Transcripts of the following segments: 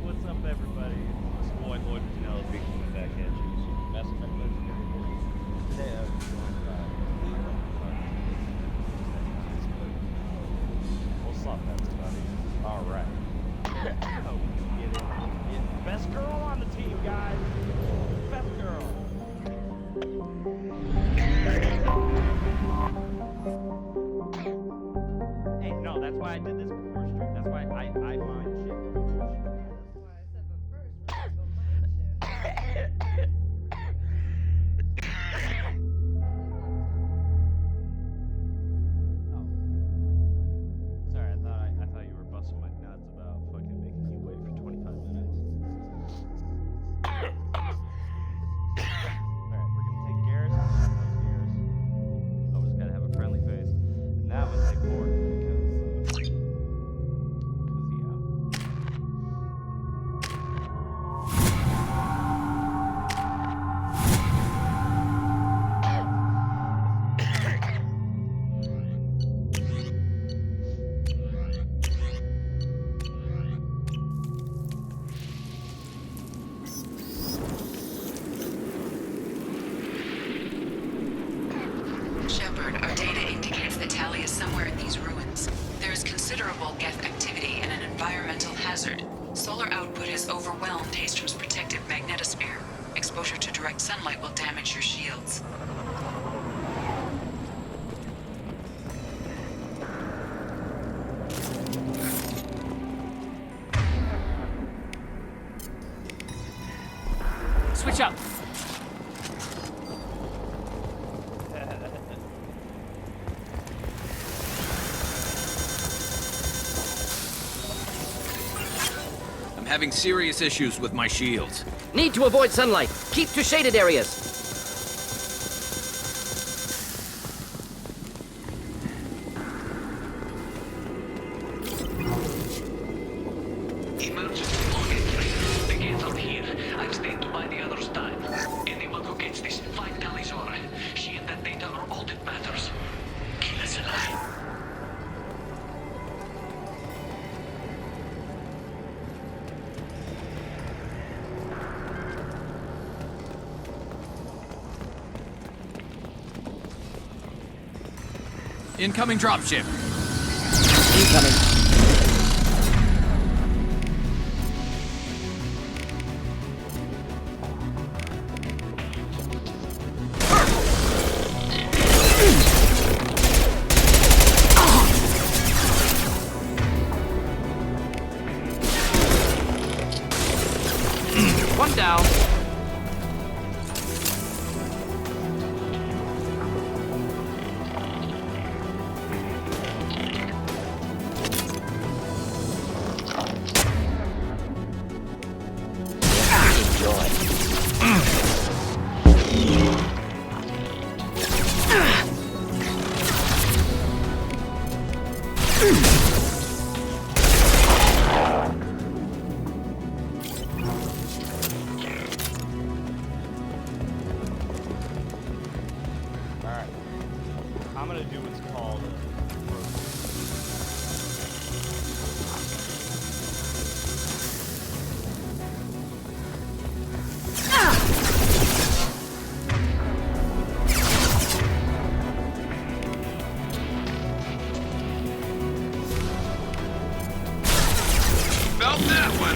What's up, everybody? It's your boy, Lloyd Penelope, coming back at you. Mass Effect today, we'll stop that, buddy. All right. Oh, get it. Best girl on the team, guys. Best girl. Hey, no, that's why I did this before stream. That's why I mind shit before stream. That's why I said the first one, go mind shit. Oh. Sorry, I thought you were busting my nuts about fucking making you wait for 25 minutes. Alright, we're gonna take Garrus. Always gotta have a friendly face. And that would take more because yeah. Shepard, our data indicates that Tali is somewhere in these ruins. There is considerable Geth activity and an environmental hazard. Solar output has overwhelmed Hastrom's protective magnetosphere. Exposure to direct sunlight will damage your shields. Switch up. I'm having serious issues with my shields. Need to avoid sunlight. Keep to shaded areas. Emergency login. The gates are here. I've stayed to buy the others time. Anyone who gets this, find Tali's aura. She and that data are all that matters. Kill us alive. Incoming dropship. Incoming. One down. Alright. I'm gonna do what's called Felt that one.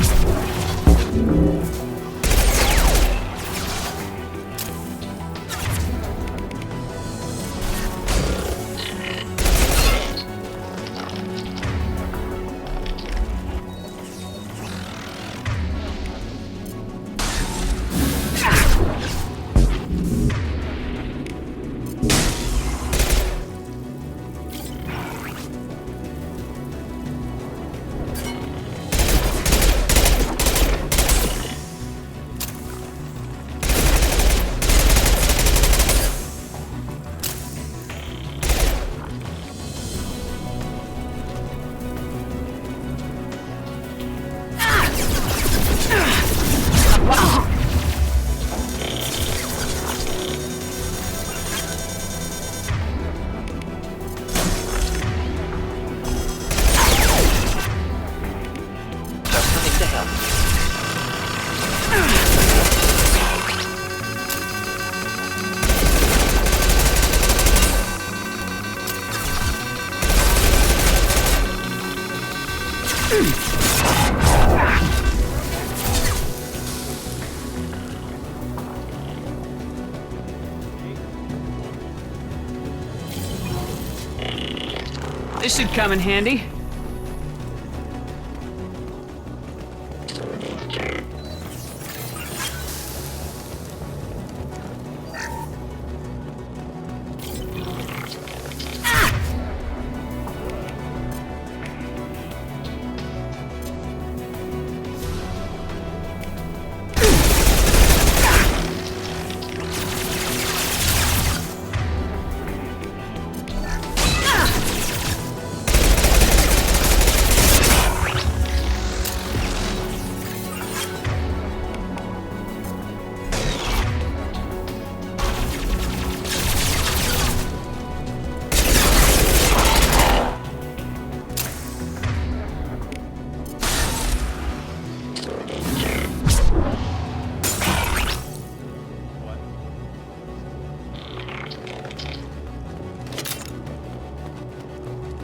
This should come in handy.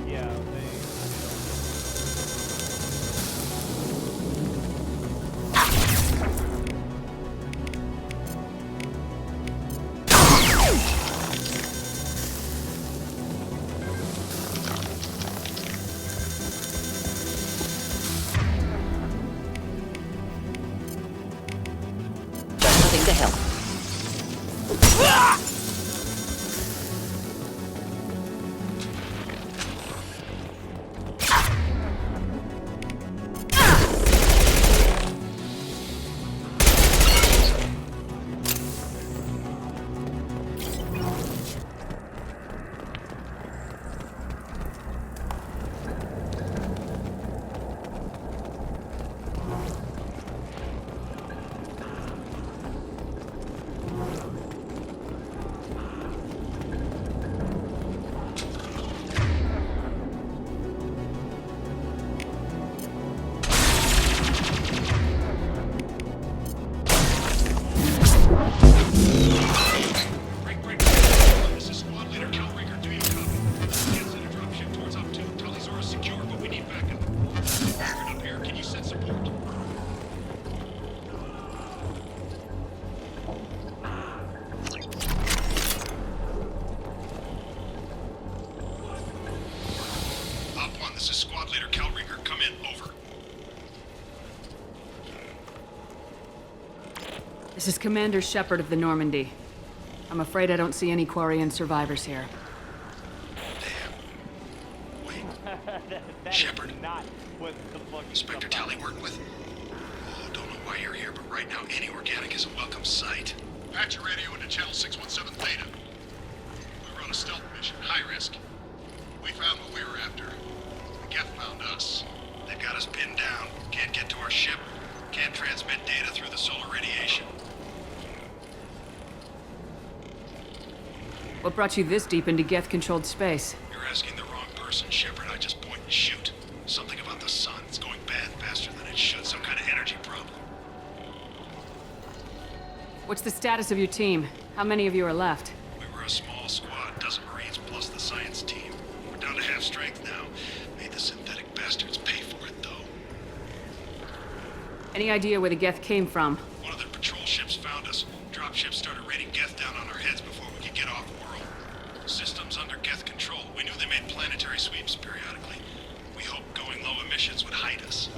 Yeah, There's nothing to help. This is squad leader Calringer. Do you copy? Can't send a dropship towards up 2. Tali's are secure, but we need backup. Up here, can you send support? Op 1, this is squad leader Calringer. Come in, over. This is Commander Shepard of the Normandy. I'm afraid I don't see any Quarian survivors here. Damn. Wait, that Shepard. is not what the fuck you Inspector Tali working with? Oh, don't know why you're here, but right now any organic is a welcome sight. Patch your radio into channel 617 Theta. We were on a stealth mission, high risk. We found what we were after. The Geth found us. They've got us pinned down. Can't get to our ship. Can't transmit data through the solar radiation. What brought you this deep into Geth-controlled space? You're asking the wrong person, Shepard. I just point and shoot. Something about the sun. It's going bad faster than it should. Some kind of energy problem. What's the status of your team? How many of you are left? We were a small squad, dozen Marines plus the science team. We're down to half strength now. Made the synthetic bastards pay for it, though. Any idea where the Geth came from? One of their patrol ships found us. Dropships started raining Geth down on our heads before we could get off world. Systems under Geth control. We knew they made planetary sweeps periodically. We hoped going low emissions would hide us.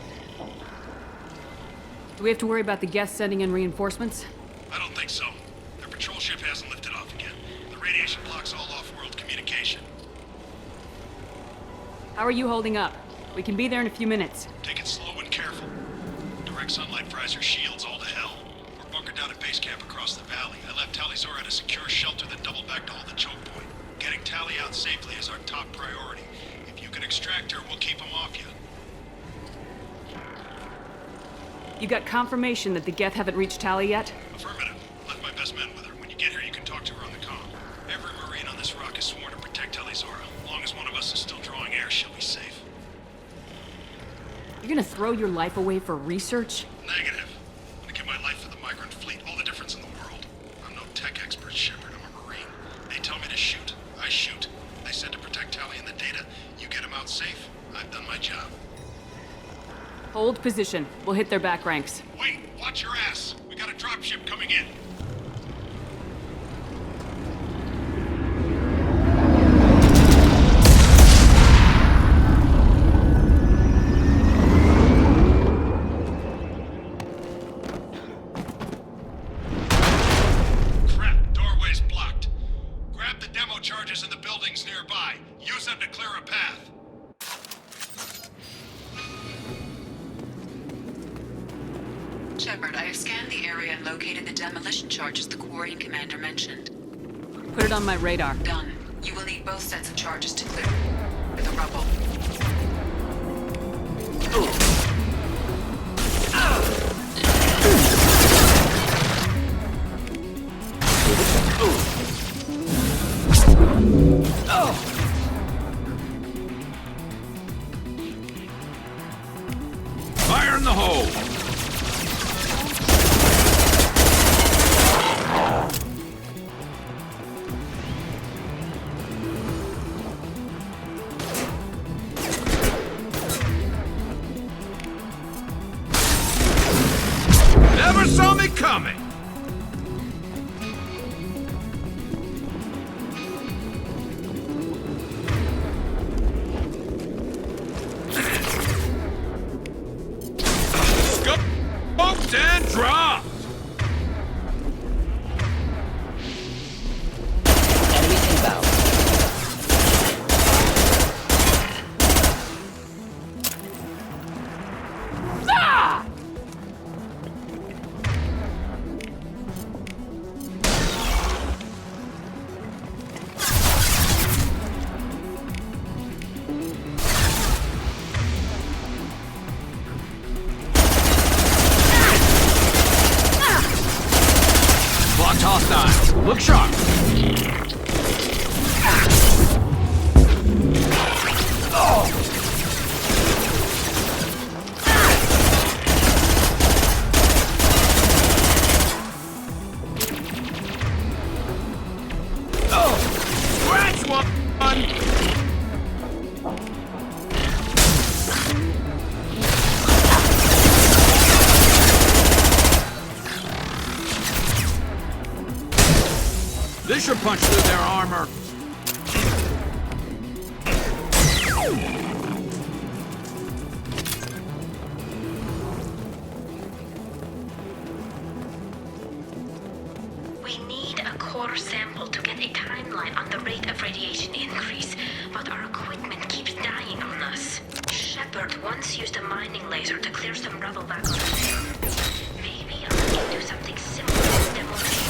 Do we have to worry about the Geth sending in reinforcements? I don't think so. Their patrol ship hasn't lifted off again. The radiation blocks all off-world communication. How are you holding up? We can be there in a few minutes. Take it slow and careful. Direct sunlight fries your shields all to hell. We're bunkered down at base camp across the valley. I left Tali's at a secure shelter that doubled back to hold the choke point. Getting Tali out safely is our top priority. If you can extract her, we'll keep him off you. You got confirmation that the Geth haven't reached Tali yet? Affirmative. Left my best men with her. When you get here, you can talk to her on the comm. Every Marine on this rock is sworn to protect Tali's aura. As long as one of us is still drawing air, she'll be safe. You're gonna throw your life away for research? Negative. I'm gonna give my life for the migrant fleet. All the difference in the world. I'm no tech expert, Shepard. I'm a Marine. They tell me to shoot. I shoot. They said to protect Tali and the data. You get him out safe. I've done my job. Hold position. We'll hit their back ranks. Wait, watch your ass. We got a dropship coming in. Crap, doorway's blocked. Grab the demo charges in the buildings nearby. Use them to clear a path. Shepard, I have scanned the area and located the demolition charges the Quarian commander mentioned. Put it on my radar. Done. You will need both sets of charges to clear the rubble. Fire in the hole! Never saw me coming! Scoped and dropped! Enemy inbound. Blocked hostile. Look sharp. Scratch one! This should punch through their armor. We need a core sample to get a timeline on the rate of radiation increase, but our equipment keeps dying on us. Shepard once used a mining laser to clear some rubble back on the field. Maybe I can do something similar with demolition.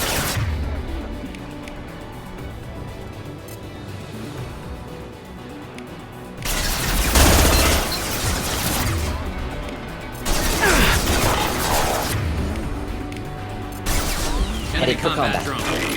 Enemy Headed for combat combat. drone.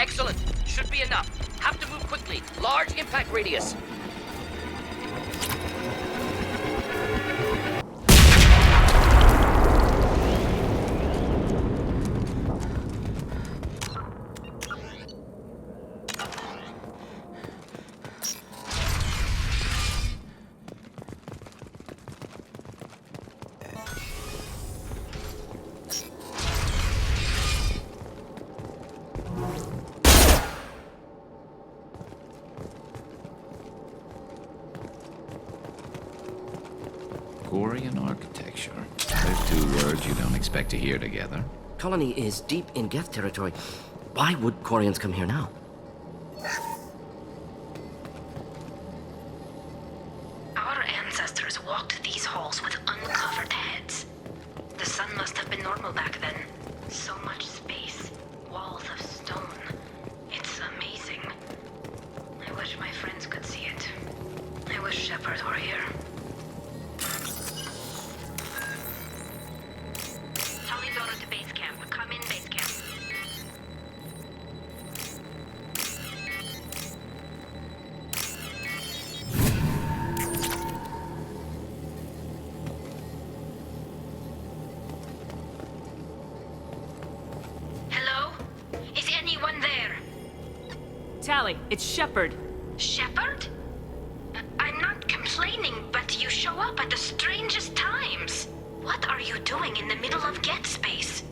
Excellent. Should be enough. Have to move quickly. Large impact radius. Quarian architecture. There's two words you don't expect to hear together. Colony is deep in Geth territory. Why would Quarians come here now? Our ancestors walked these halls with uncovered heads. The sun must have been normal back then. So much space, walls of stone. It's amazing. I wish my friends could see it. I wish Shepard were here. Tali's order to base camp. Come in, base camp. Hello? Is anyone there? Tali, it's Shepard. Shepard? I'm not complaining, but you show up at the strangest times. What are you doing in the middle of Geth space?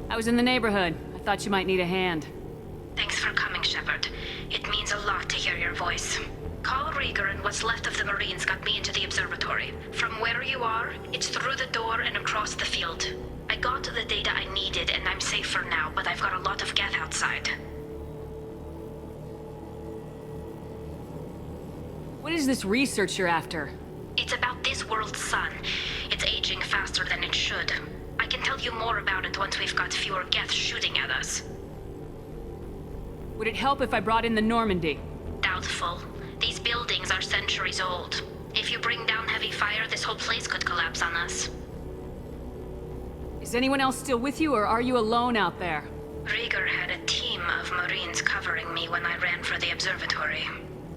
I was in the neighborhood. I thought you might need a hand. Thanks for coming, Shepard. It means a lot to hear your voice. Call Rieger and what's left of the Marines got me into the observatory. From where you are, it's through the door and across the field. I got the data I needed and I'm safe for now, but I've got a lot of Geth outside. What is this research you're after? It's about this world's sun. It's aging faster than it should. I can tell you more about it once we've got fewer Geth shooting at us. Would it help if I brought in the Normandy? Doubtful. These buildings are centuries old. If you bring down heavy fire, this whole place could collapse on us. Is anyone else still with you, or are you alone out there? Rieger had a team of Marines covering me when I ran for the observatory.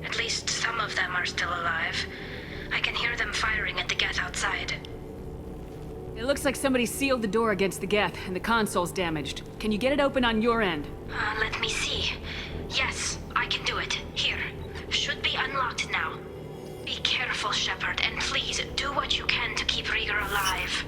At least some of them are still alive. I can hear them firing at the Geth outside. It looks like somebody sealed the door against the Geth, and the console's damaged. Can you get it open on your end? Let me see. Yes, I can do it. Here. Should be unlocked now. Be careful, Shepard, and please do what you can to keep Rieger alive.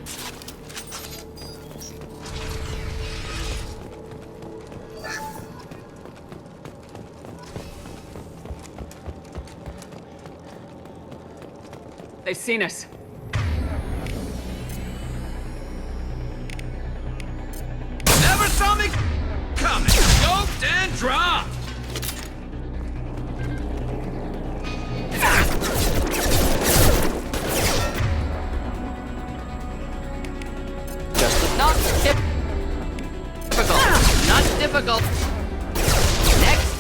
They've seen us. Never saw me coming. Scoped and dropped. Just not difficult. Not difficult. Next.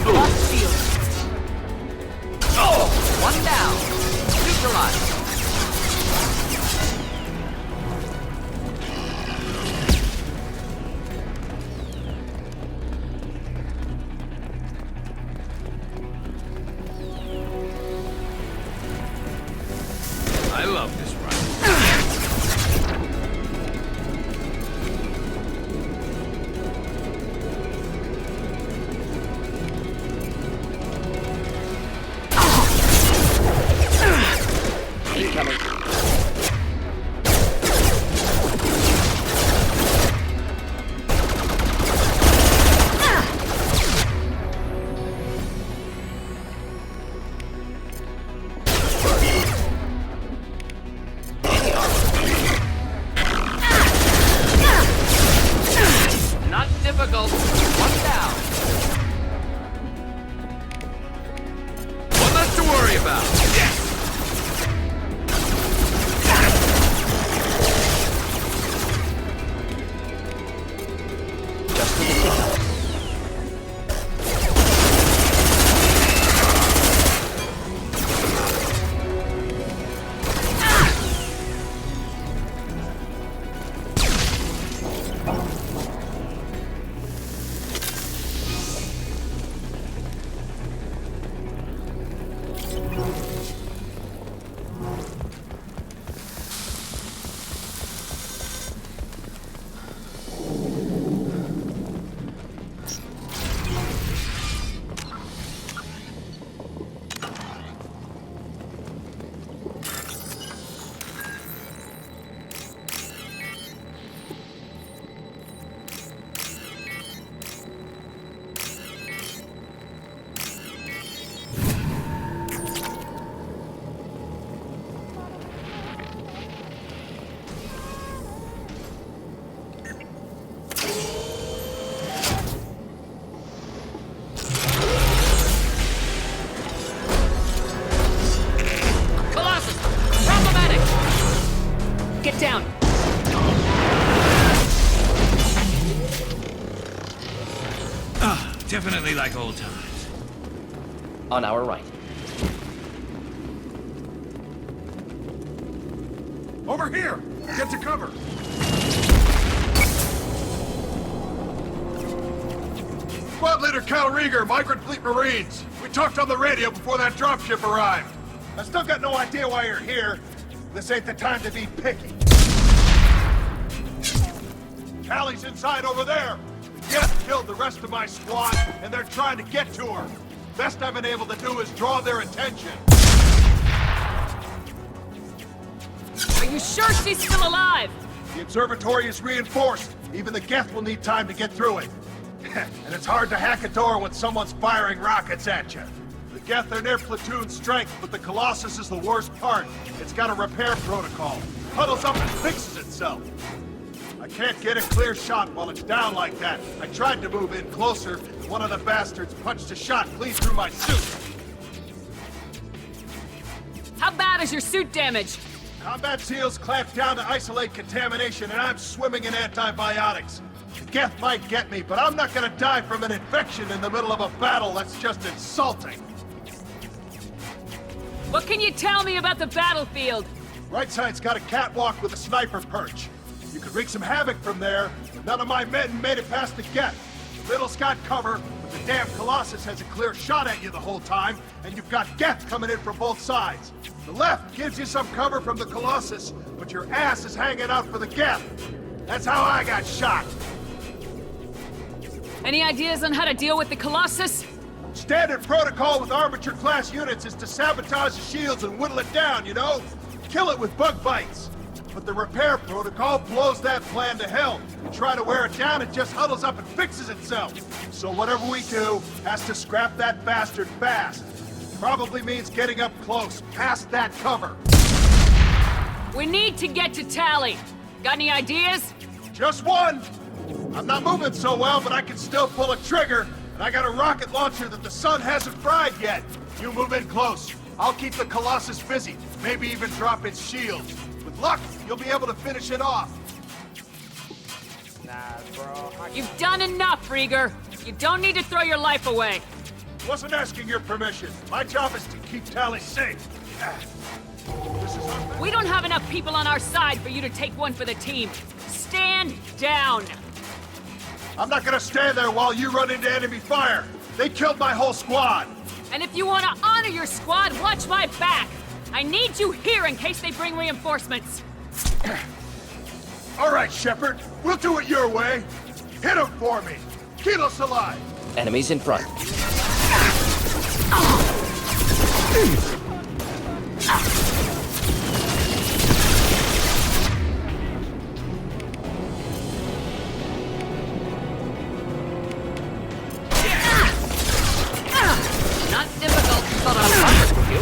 Lost shield. One down. Neutralized. I love this run. Incoming. Not difficult. One down. One less to worry about. Yes. Just for the tick. be like old times. On our right. Over here! Get to cover! Squad leader Cal Rieger, Migrant Fleet Marines. We talked on the radio before that dropship arrived. I still got no idea why you're here. This ain't the time to be picky. Tali's inside over there. Geth killed the rest of my squad, and they're trying to get to her. Best I've been able to do is draw their attention. Are you sure she's still alive? The observatory is reinforced. Even the Geth will need time to get through it. And it's hard to hack a door when someone's firing rockets at you. The Geth are near platoon strength, but the Colossus is the worst part. It's got a repair protocol. Huddles up and fixes itself. I can't get a clear shot while it's down like that. I tried to move in closer, and one of the bastards punched a shot clean through my suit. How bad is your suit damaged? Combat SEALs clamped down to isolate contamination, and I'm swimming in antibiotics. The Geth might get me, but I'm not gonna die from an infection in the middle of a battle. That's just insulting. What can you tell me about the battlefield? Right side's got a catwalk with a sniper perch. You could wreak some havoc from there, but none of my men made it past the Geth. The middle's got cover, but the damn Colossus has a clear shot at you the whole time, and you've got Geth coming in from both sides. The left gives you some cover from the Colossus, but your ass is hanging out for the Geth. That's how I got shot. Any ideas on how to deal with the Colossus? Standard protocol with armature-class units is to sabotage the shields and whittle it down, you know? Kill it with bug bites. But the repair protocol blows that plan to hell. You try to wear it down, it just huddles up and fixes itself. So whatever we do has to scrap that bastard fast. Probably means getting up close, past that cover. We need to get to Tali. Got any ideas? Just one! I'm not moving so well, but I can still pull a trigger, and I got a rocket launcher that the sun hasn't fried yet. You move in close. I'll keep the Colossus busy, maybe even drop its shields. With luck, you'll be able to finish it off. Nah, bro. You've done enough, Rieger. You don't need to throw your life away. Wasn't asking your permission. My job is to keep Tali safe. This is We don't have enough people on our side for you to take one for the team. Stand down. I'm not gonna stand there while you run into enemy fire. They killed my whole squad. And if you want to honor your squad, watch my back. I need you here in case they bring reinforcements. All right, Shepard. We'll do it your way. Hit him for me. Keep us alive. Enemies in front. Not difficult, but I'll fight you.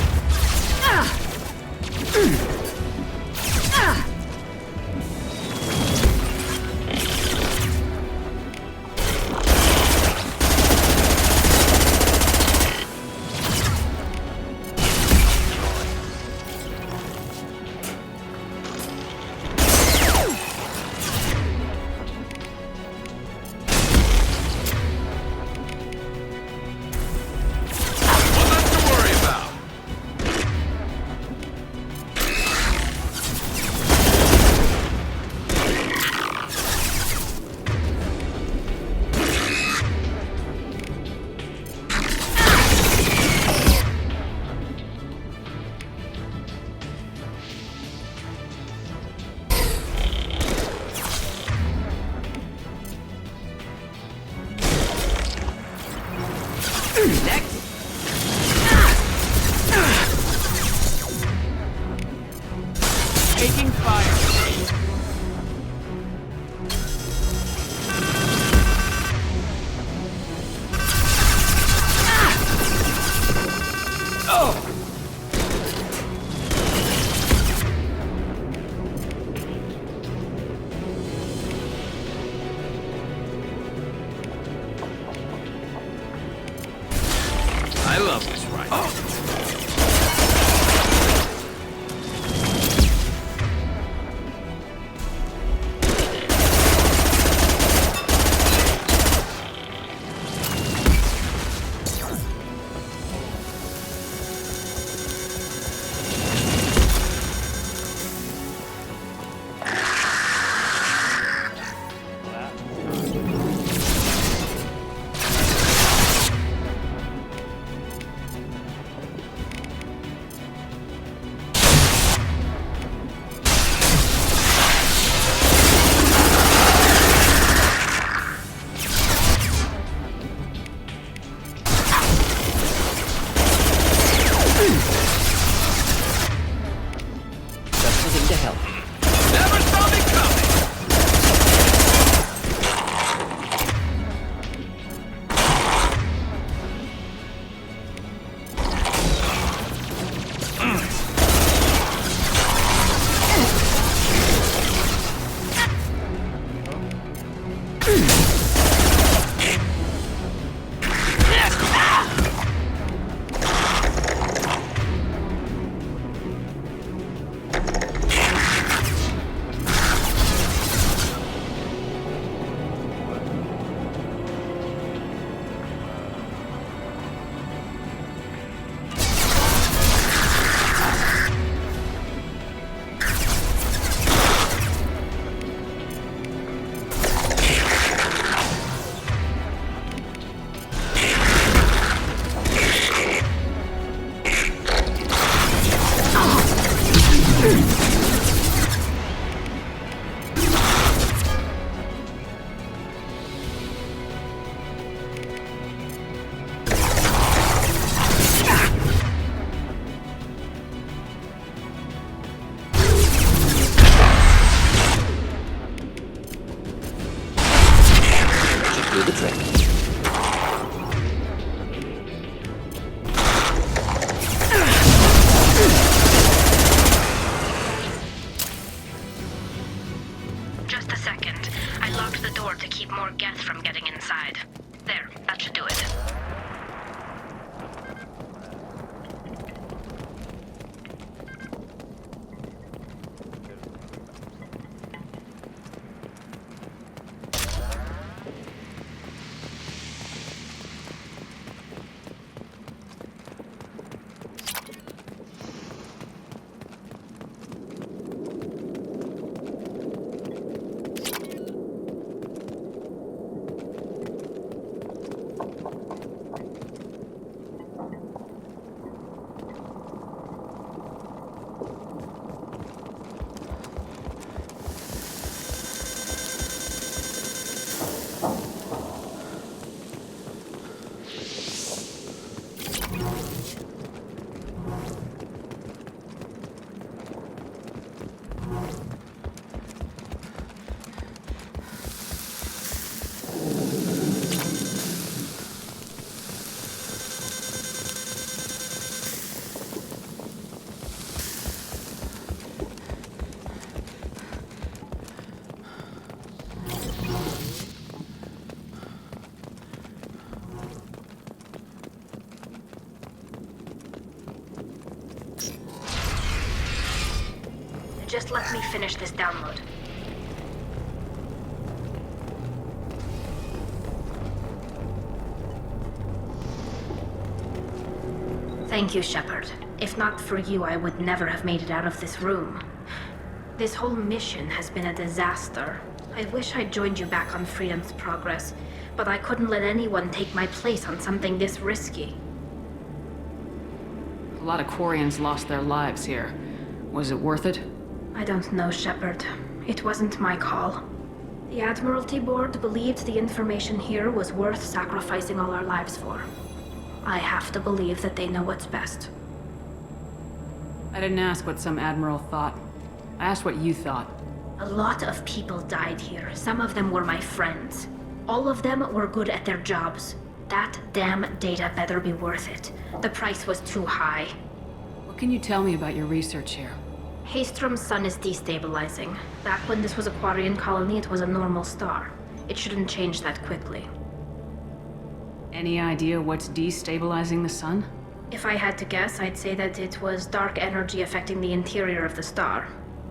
Just let me finish this download. Thank you, Shepard. If not for you, I would never have made it out of this room. This whole mission has been a disaster. I wish I'd joined you back on Freedom's Progress, but I couldn't let anyone take my place on something this risky. A lot of Quarians lost their lives here. Was it worth it? I don't know, Shepard. It wasn't my call. The Admiralty Board believed the information here was worth sacrificing all our lives for. I have to believe that they know what's best. I didn't ask what some admiral thought. I asked what you thought. A lot of people died here. Some of them were my friends. All of them were good at their jobs. That damn data better be worth it. The price was too high. What can you tell me about your research here? Haystrom's sun is destabilizing. Back when this was a Quarian colony, it was a normal star. It shouldn't change that quickly. Any idea what's destabilizing the sun? If I had to guess, I'd say that it was dark energy affecting the interior of the star.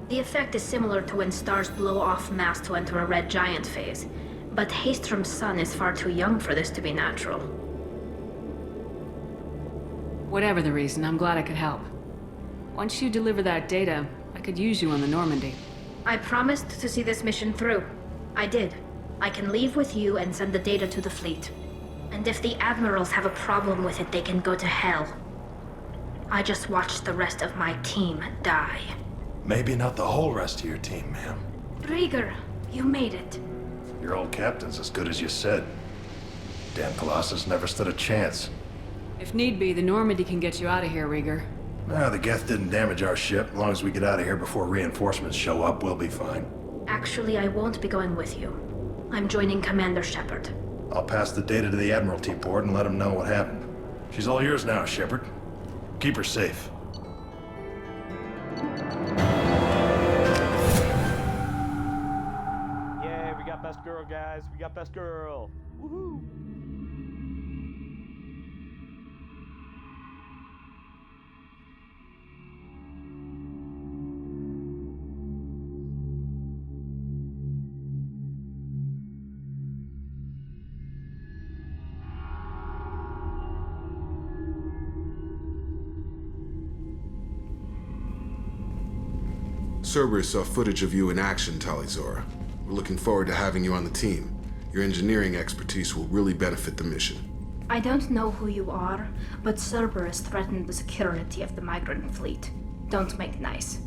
The effect is similar to when stars blow off mass to enter a red giant phase. But Haystrom's sun is far too young for this to be natural. Whatever the reason, I'm glad I could help. Once you deliver that data, I could use you on the Normandy. I promised to see this mission through. I did. I can leave with you and send the data to the fleet. And if the admirals have a problem with it, they can go to hell. I just watched the rest of my team die. Maybe not the whole rest of your team, ma'am. Rieger, you made it. Your old captain's as good as you said. Damn Colossus never stood a chance. If need be, the Normandy can get you out of here, Rieger. The Geth didn't damage our ship. As long as we get out of here before reinforcements show up, we'll be fine. Actually, I won't be going with you. I'm joining Commander Shepard. I'll pass the data to the Admiralty Board and let them know what happened. She's all yours now, Shepard. Keep her safe. Yay, we got best girl, guys. We got best girl. Woohoo! Cerberus saw footage of you in action, Tali. We're looking forward to having you on the team. Your engineering expertise will really benefit the mission. I don't know who you are, but Cerberus threatened the security of the migrant fleet. Don't make nice.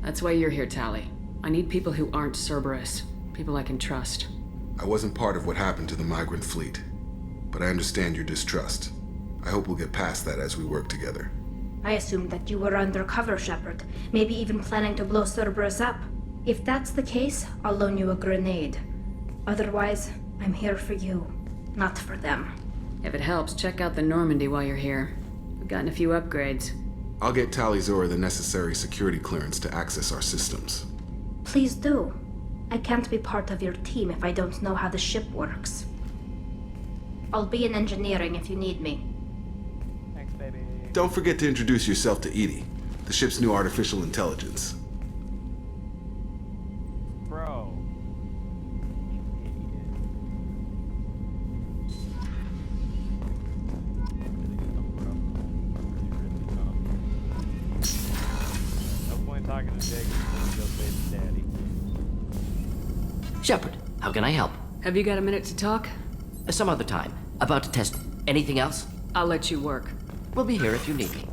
That's why you're here, Tali. I need people who aren't Cerberus. People I can trust. I wasn't part of what happened to the migrant fleet, but I understand your distrust. I hope we'll get past that as we work together. I assumed that you were undercover, Shepard. Maybe even planning to blow Cerberus up. If that's the case, I'll loan you a grenade. Otherwise, I'm here for you, not for them. If it helps, check out the Normandy while you're here. We've gotten a few upgrades. I'll get Tali the necessary security clearance to access our systems. Please do. I can't be part of your team if I don't know how the ship works. I'll be in engineering if you need me. Thanks, baby. Don't forget to introduce yourself to Edie, the ship's new artificial intelligence. Bro. No point talking to Jake. Go save Daddy. Shepard, how can I help? Have you got a minute to talk? Some other time. About to test anything else? I'll let you work. We'll be here if you need me.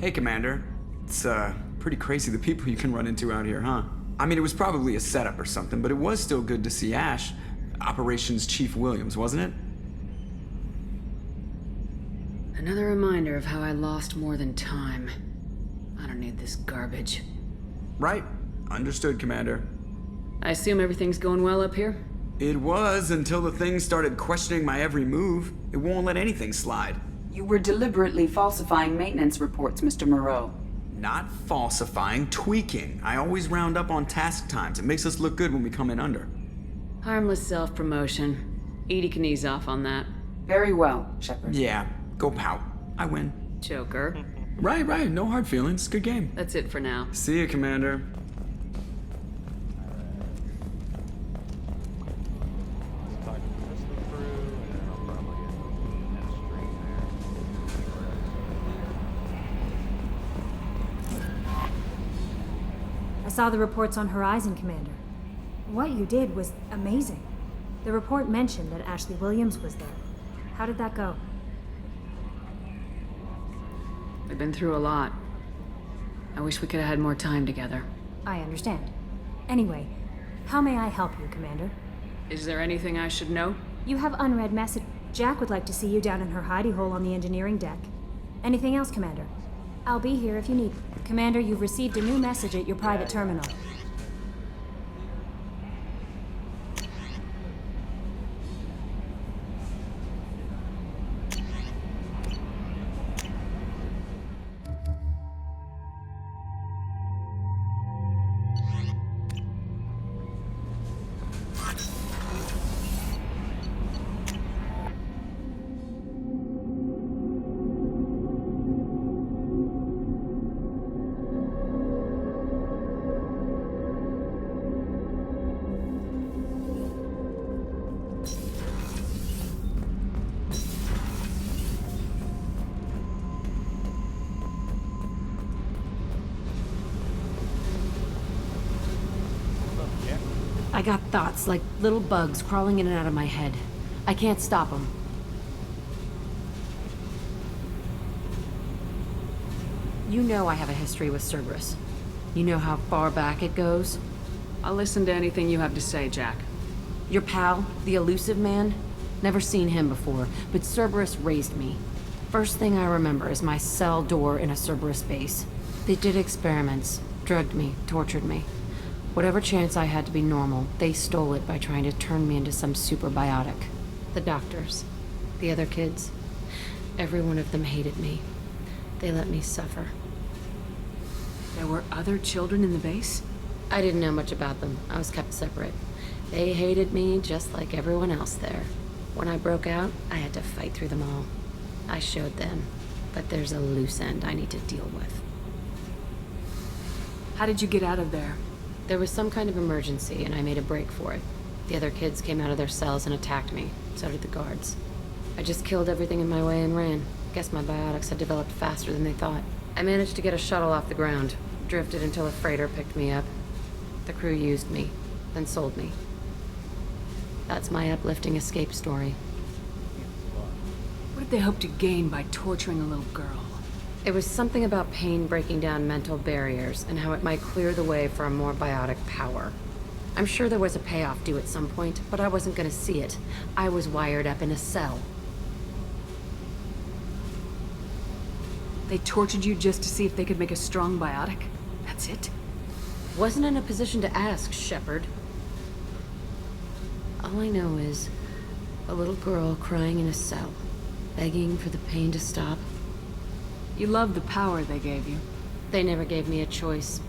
Hey, Commander. It's, pretty crazy the people you can run into out here, huh? I mean, it was probably a setup or something, but it was still good to see Ash. Operations Chief Williams, wasn't it? Another reminder of how I lost more than time. I don't need this garbage. Right. Understood, Commander. I assume everything's going well up here? It was until the thing started questioning my every move. It won't let anything slide. You were deliberately falsifying maintenance reports, Mr. Moreau. Not falsifying, tweaking. I always round up on task times. It makes us look good when we come in under. Harmless self-promotion. Edie can ease off on that. Very well, Shepard. Yeah, go pout. I win. Joker. Right. No hard feelings. Good game. That's it for now. See you, Commander. Let's talk to the rest of the crew, and then I'll probably get a stream there. I saw the reports on Horizon, Commander. What you did was amazing. The report mentioned that Ashley Williams was there. How did that go? We've been through a lot. I wish we could have had more time together. I understand. Anyway, how may I help you, Commander? Is there anything I should know? You have unread message. Jack would like to see you down in her hidey hole on the engineering deck. Anything else, Commander? I'll be here if you need. Commander, you've received a new message at your private terminal. I got thoughts like little bugs crawling in and out of my head. I can't stop them. You know I have a history with Cerberus. You know how far back it goes? I'll listen to anything you have to say, Jack. Your pal, the elusive man? Never seen him before, but Cerberus raised me. First thing I remember is my cell door in a Cerberus base. They did experiments, drugged me, tortured me. Whatever chance I had to be normal, they stole it by trying to turn me into some superbiotic. The doctors, the other kids, every one of them hated me. They let me suffer. There were other children in the base? I didn't know much about them. I was kept separate. They hated me just like everyone else there. When I broke out, I had to fight through them all. I showed them, but there's a loose end I need to deal with. How did you get out of there? There was some kind of emergency, and I made a break for it. The other kids came out of their cells and attacked me. So did the guards. I just killed everything in my way and ran. Guess my biotics had developed faster than they thought. I managed to get a shuttle off the ground. Drifted until a freighter picked me up. The crew used me, then sold me. That's my uplifting escape story. What did they hope to gain by torturing a little girl? It was something about pain breaking down mental barriers and how it might clear the way for a more biotic power. I'm sure there was a payoff due at some point, but I wasn't gonna see it. I was wired up in a cell. They tortured you just to see if they could make a strong biotic? That's it? Wasn't in a position to ask, Shepard. All I know is a little girl crying in a cell, begging for the pain to stop. You love the power they gave you. They never gave me a choice.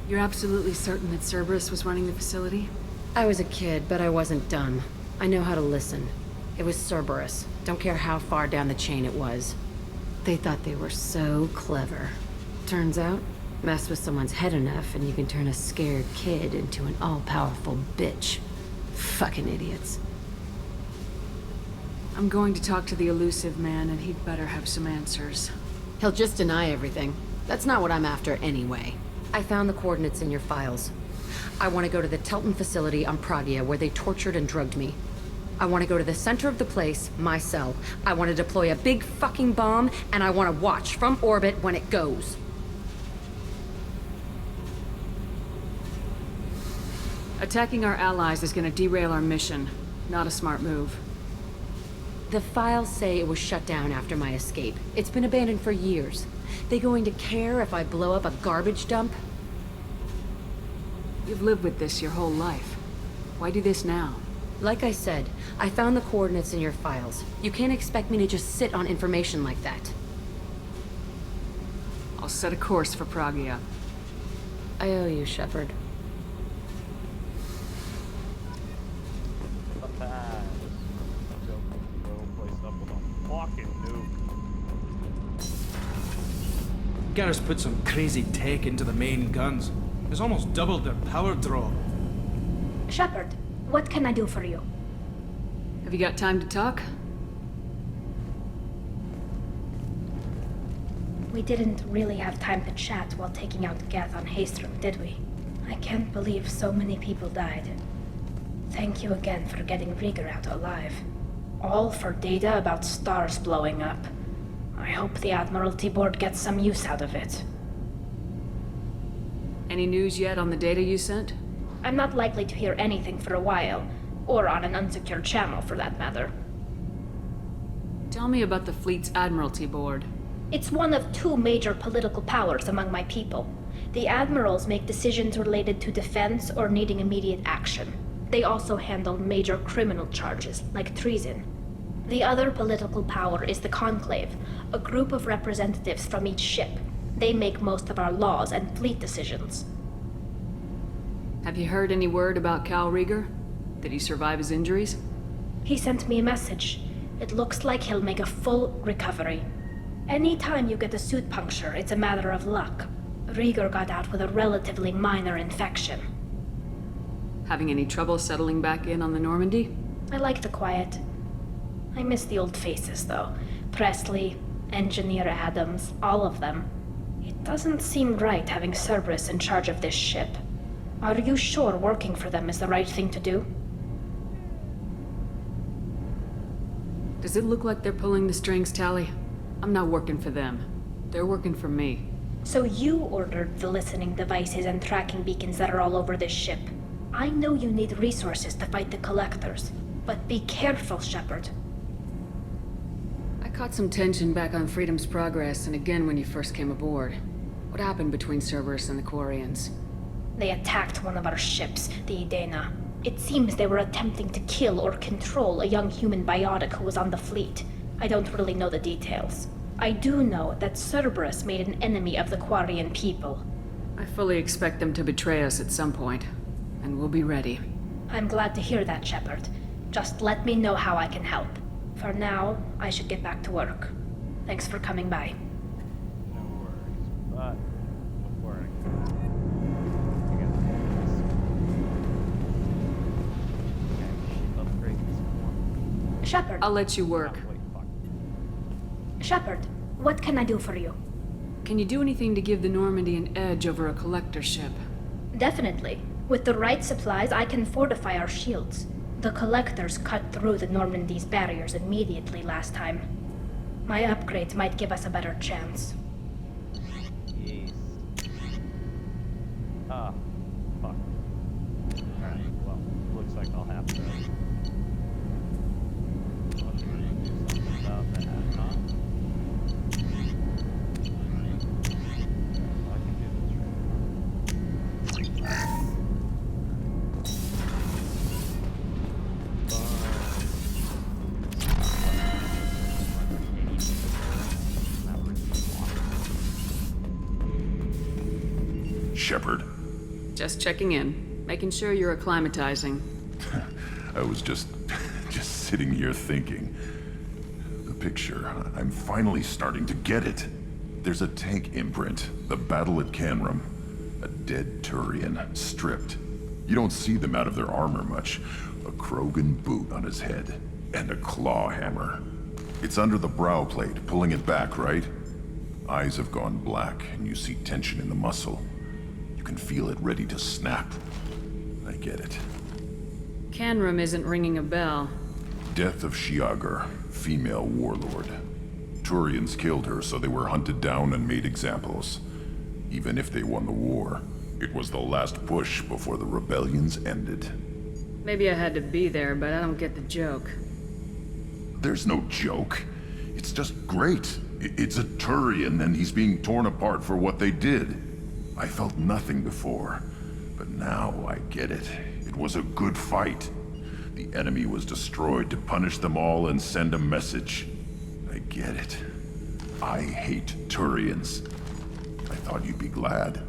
You're absolutely certain that Cerberus was running the facility? I was a kid, but I wasn't dumb. I know how to listen. It was Cerberus. Don't care how far down the chain it was. They thought they were so clever. Turns out, mess with someone's head enough and you can turn a scared kid into an all-powerful bitch. Fucking idiots. I'm going to talk to the elusive man, and he'd better have some answers. He'll just deny everything. That's not what I'm after anyway. I found the coordinates in your files. I want to go to the Telton facility on Pragia where they tortured and drugged me. I want to go to the center of the place, my cell. I want to deploy a big fucking bomb, and I want to watch from orbit when it goes. Attacking our allies is gonna derail our mission. Not a smart move. The files say it was shut down after my escape. It's been abandoned for years. They going to care if I blow up a garbage dump? You've lived with this your whole life. Why do this now? Like I said, I found the coordinates in your files. You can't expect me to just sit on information like that. I'll set a course for Pragia. I owe you, Shepard. Garrus put some crazy tech into the main guns. It's almost doubled their power draw. Shepard, what can I do for you? Have you got time to talk? We didn't really have time to chat while taking out Geth on Haystrom, did we? I can't believe so many people died. Thank you again for getting Rieger out alive. All for data about stars blowing up. I hope the Admiralty Board gets some use out of it. Any news yet on the data you sent? I'm not likely to hear anything for a while, or on an unsecured channel for that matter. Tell me about the fleet's Admiralty Board. It's one of two major political powers among my people. The admirals make decisions related to defense or needing immediate action. They also handle major criminal charges, like treason. The other political power is the Conclave, a group of representatives from each ship. They make most of our laws and fleet decisions. Have you heard any word about Cal Rieger? Did he survive his injuries? He sent me a message. It looks like he'll make a full recovery. Anytime you get a suit puncture, it's a matter of luck. Rieger got out with a relatively minor infection. Having any trouble settling back in on the Normandy? I like the quiet. I miss the old faces, though. Presley, Engineer Adams, all of them. It doesn't seem right having Cerberus in charge of this ship. Are you sure working for them is the right thing to do? Does it look like they're pulling the strings, Tali? I'm not working for them. They're working for me. So you ordered the listening devices and tracking beacons that are all over this ship. I know you need resources to fight the Collectors, but be careful, Shepard. I caught some tension back on Freedom's Progress and again when you first came aboard. What happened between Cerberus and the Quarians? They attacked one of our ships, the Edena. It seems they were attempting to kill or control a young human biotic who was on the fleet. I don't really know the details. I do know that Cerberus made an enemy of the Quarian people. I fully expect them to betray us at some point, and we'll be ready. I'm glad to hear that, Shepard. Just let me know how I can help. For now, I should get back to work. Thanks for coming by. No worries, but before I upgrade this one. Shepard. I'll let you work. Shepard, what can I do for you? Can you do anything to give the Normandy an edge over a collector ship? Definitely. With the right supplies, I can fortify our shields. The Collectors cut through the Normandy's barriers immediately last time. My upgrades might give us a better chance. Yes. Ah, fuck. Alright, well, looks like I'll have to... I'll do something about that, huh? I can do this right now. Shepard. Just checking in, making sure you're acclimatizing. I was just sitting here thinking. The picture, I'm finally starting to get it. There's a tank imprint, the battle at Canrum. A dead Turian, stripped. You don't see them out of their armor much. A Krogan boot on his head, and a claw hammer. It's under the brow plate, pulling it back, right? Eyes have gone black, and you see tension in the muscle. You can feel it ready to snap. I get it. Canrum isn't ringing a bell. Death of Shiagar, female warlord. Turians killed her, so they were hunted down and made examples. Even if they won the war, It was the last push before the rebellions ended. Maybe I had to be there, but I don't get the joke. There's no joke. It's just great. It's a Turian, and he's being torn apart for what they did. I felt nothing before, but now I get it. It was a good fight. The enemy was destroyed to punish them all and send a message. I get it. I hate Turians. I thought you'd be glad.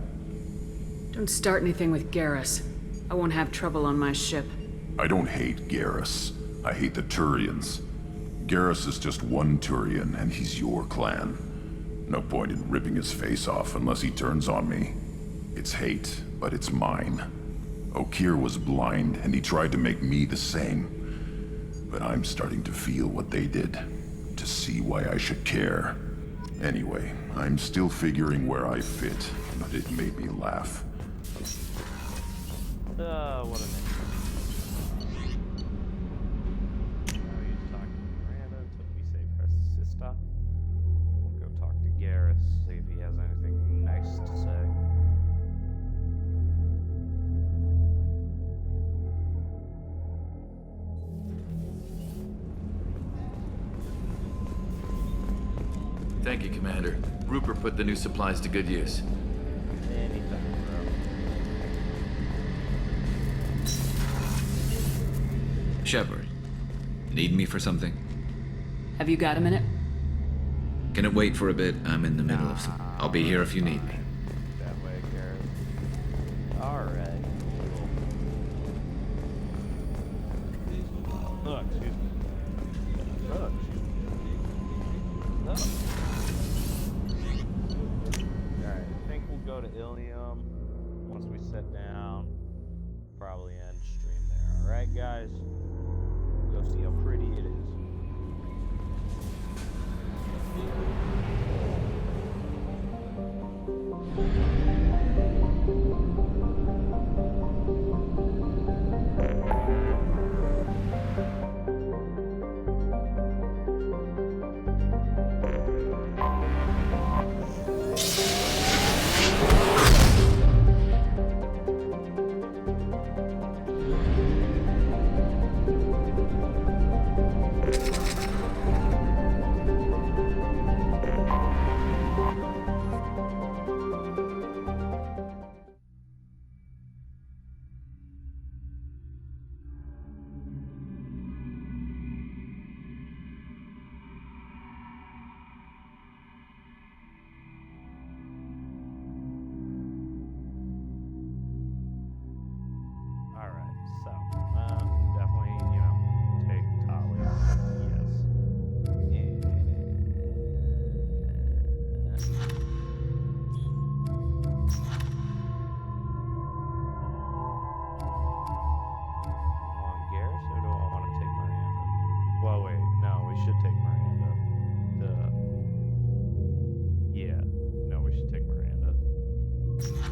Don't start anything with Garrus. I won't have trouble on my ship. I don't hate Garrus. I hate the Turians. Garrus is just one Turian, and he's your clan. No point in ripping his face off unless he turns on me. It's hate, but it's mine. Okeer was blind, and he tried to make me the same. But I'm starting to feel what they did, to see why I should care. Anyway, I'm still figuring where I fit, but it made me laugh. What a name. Now he's talking to Miranda until we save her sister. We'll go talk to Garrus, see if he has anything nice to say. Thank you, Commander. Rupert put the new supplies to good use. Anytime, bro. Shepard, need me for something? Have you got a minute? Can it wait for a bit? I'm in the middle of some... I'll be here if you need me. That way, Garrus. Alright. Look, excuse me. Look. Look. Alright, I think we'll go to Ilium once we sit down. Probably end stream there. Alright, guys? Go see how pretty it is. Definitely, take Tali. Yes. Want Garrus, or do I want to take Miranda? Well, wait, no, we should take Miranda. Yeah, no, we should take Miranda. Yeah.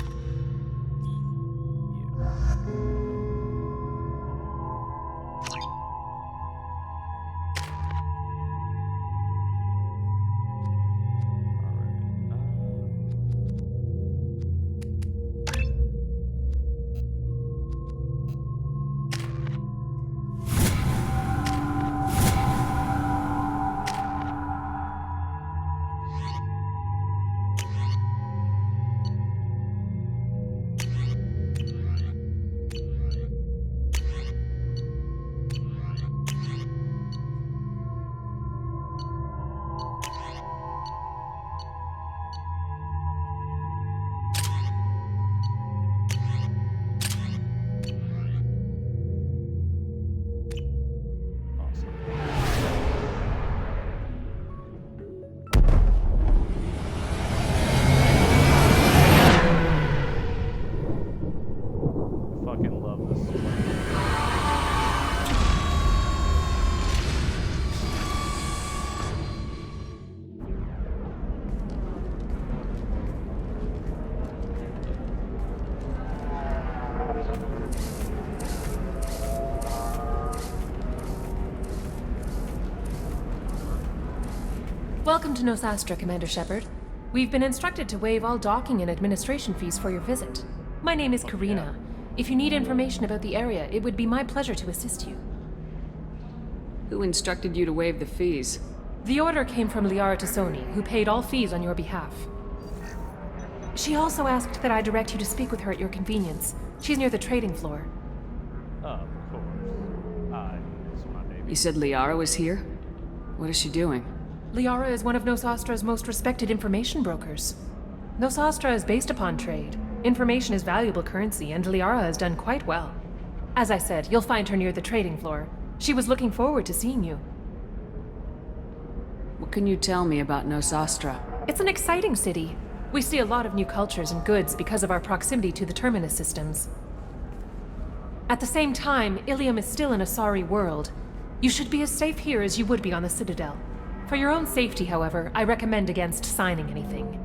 Welcome to Nosastra, Commander Shepard. We've been instructed to waive all docking and administration fees for your visit. My name is Karina. If you need information about the area, it would be my pleasure to assist you. Who instructed you to waive the fees? The order came from Liara Tassoni, who paid all fees on your behalf. She also asked that I direct you to speak with her at your convenience. She's near the trading floor. Of course. I miss my baby. You said Liara was here? What is she doing? Liara is one of Nosastra's most respected information brokers. Nosastra is based upon trade. Information is valuable currency, and Liara has done quite well. As I said, you'll find her near the trading floor. She was looking forward to seeing you. What can you tell me about Nosastra? It's an exciting city. We see a lot of new cultures and goods because of our proximity to the Terminus systems. At the same time, Ilium is still an Asari world. You should be as safe here as you would be on the Citadel. For your own safety, however, I recommend against signing anything.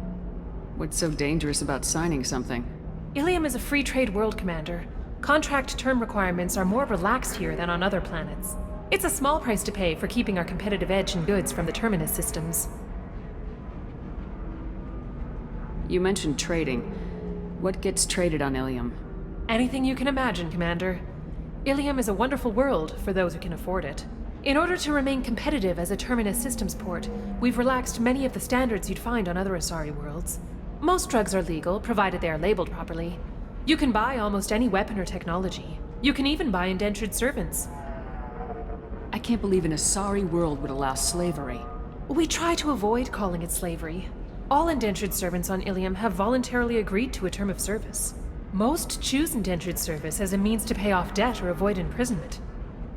What's so dangerous about signing something? Ilium is a free trade world, Commander. Contract term requirements are more relaxed here than on other planets. It's a small price to pay for keeping our competitive edge in goods from the Terminus systems. You mentioned trading. What gets traded on Ilium? Anything you can imagine, Commander. Ilium is a wonderful world for those who can afford it. In order to remain competitive as a Terminus systems port, we've relaxed many of the standards you'd find on other Asari worlds. Most drugs are legal, provided they are labeled properly. You can buy almost any weapon or technology. You can even buy indentured servants. I can't believe an Asari world would allow slavery. We try to avoid calling it slavery. All indentured servants on Ilium have voluntarily agreed to a term of service. Most choose indentured service as a means to pay off debt or avoid imprisonment.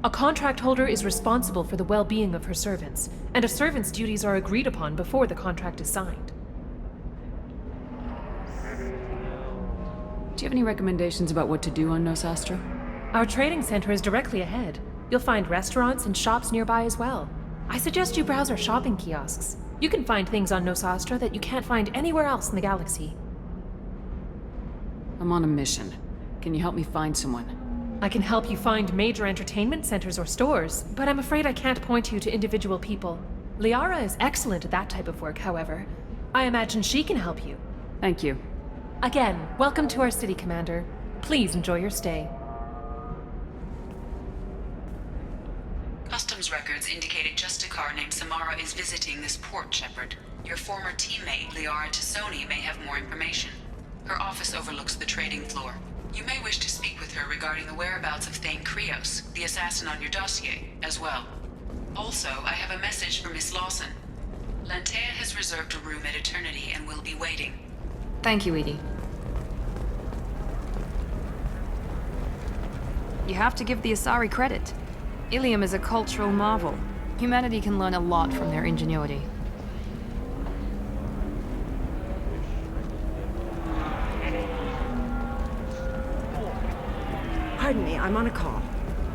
A contract holder is responsible for the well-being of her servants, and a servant's duties are agreed upon before the contract is signed. Do you have any recommendations about what to do on Nosastra? Our trading center is directly ahead. You'll find restaurants and shops nearby as well. I suggest you browse our shopping kiosks. You can find things on Nosastra that you can't find anywhere else in the galaxy. I'm on a mission. Can you help me find someone? I can help you find major entertainment centers or stores, but I'm afraid I can't point you to individual people. Liara is excellent at that type of work, however. I imagine she can help you. Thank you. Again, welcome to our city, Commander. Please enjoy your stay. Customs records indicated just a car named Samara is visiting this port, Shepard. Your former teammate, Liara Tassoni, may have more information. Her office overlooks the trading floor. You may wish to speak with her regarding the whereabouts of Thane Krios, the assassin on your dossier, as well. Also, I have a message for Miss Lawson. Lantea has reserved a room at Eternity and will be waiting. Thank you, Edie. You have to give the Asari credit. Ilium is a cultural marvel. Humanity can learn a lot from their ingenuity. Pardon me, I'm on a call.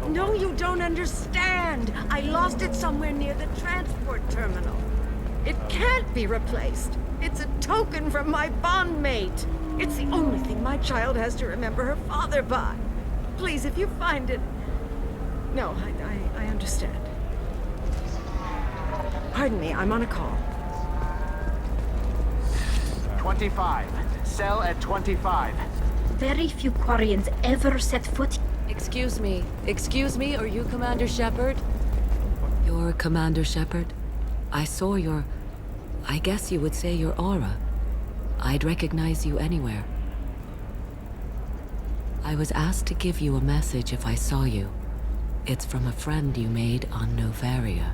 No, you don't understand. I lost it somewhere near the transport terminal. It can't be replaced. It's a token from my bondmate. It's the only thing my child has to remember her father by. Please, if you find it... No, I understand. Pardon me, I'm on a call. 25. Cell at 25. Very few Quarians ever set foot. Excuse me, are you Commander Shepard? You're Commander Shepard? I saw your... I guess you would say your aura. I'd recognize you anywhere. I was asked to give you a message if I saw you. It's from a friend you made on Novaria.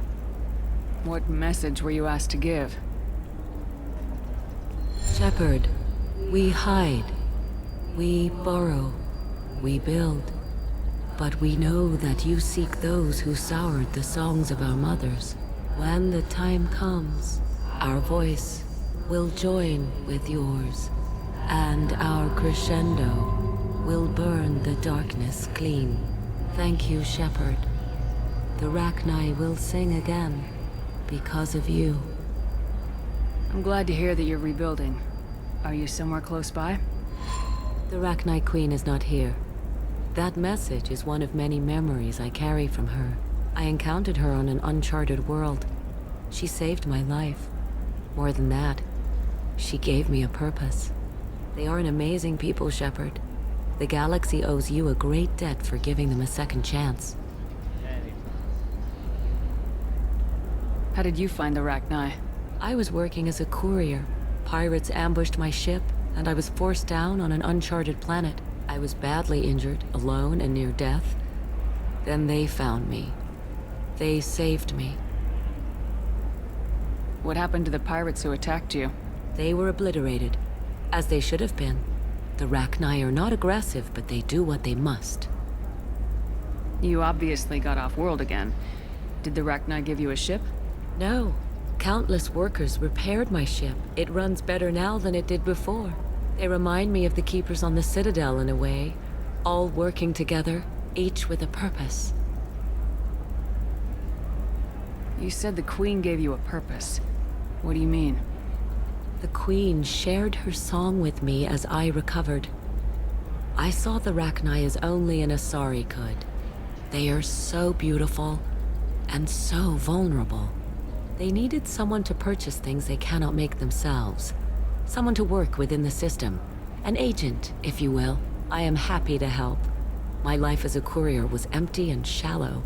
What message were you asked to give? Shepard, we hide. We burrow. We build. But we know that you seek those who soured the songs of our mothers. When the time comes, our voice will join with yours, and our crescendo will burn the darkness clean. Thank you, Shepard. The Rachni will sing again because of you. I'm glad to hear that you're rebuilding. Are you somewhere close by? The Rachni Queen is not here. That message is one of many memories I carry from her. I encountered her on an uncharted world. She saved my life. More than that, she gave me a purpose. They are an amazing people, Shepard. The galaxy owes you a great debt for giving them a second chance. How did you find the Rachni? I was working as a courier. Pirates ambushed my ship, and I was forced down on an uncharted planet. I was badly injured, alone and near death. Then they found me. They saved me. What happened to the pirates who attacked you? They were obliterated, as they should have been. The Rachni are not aggressive, but they do what they must. You obviously got off-world again. Did the Rachni give you a ship? No. Countless workers repaired my ship. It runs better now than it did before. They remind me of the Keepers on the Citadel in a way. All working together, each with a purpose. You said the Queen gave you a purpose. What do you mean? The Queen shared her song with me as I recovered. I saw the Rachni as only an Asari could. They are so beautiful and so vulnerable. They needed someone to purchase things they cannot make themselves. Someone to work within the system. An agent, if you will. I am happy to help. My life as a courier was empty and shallow.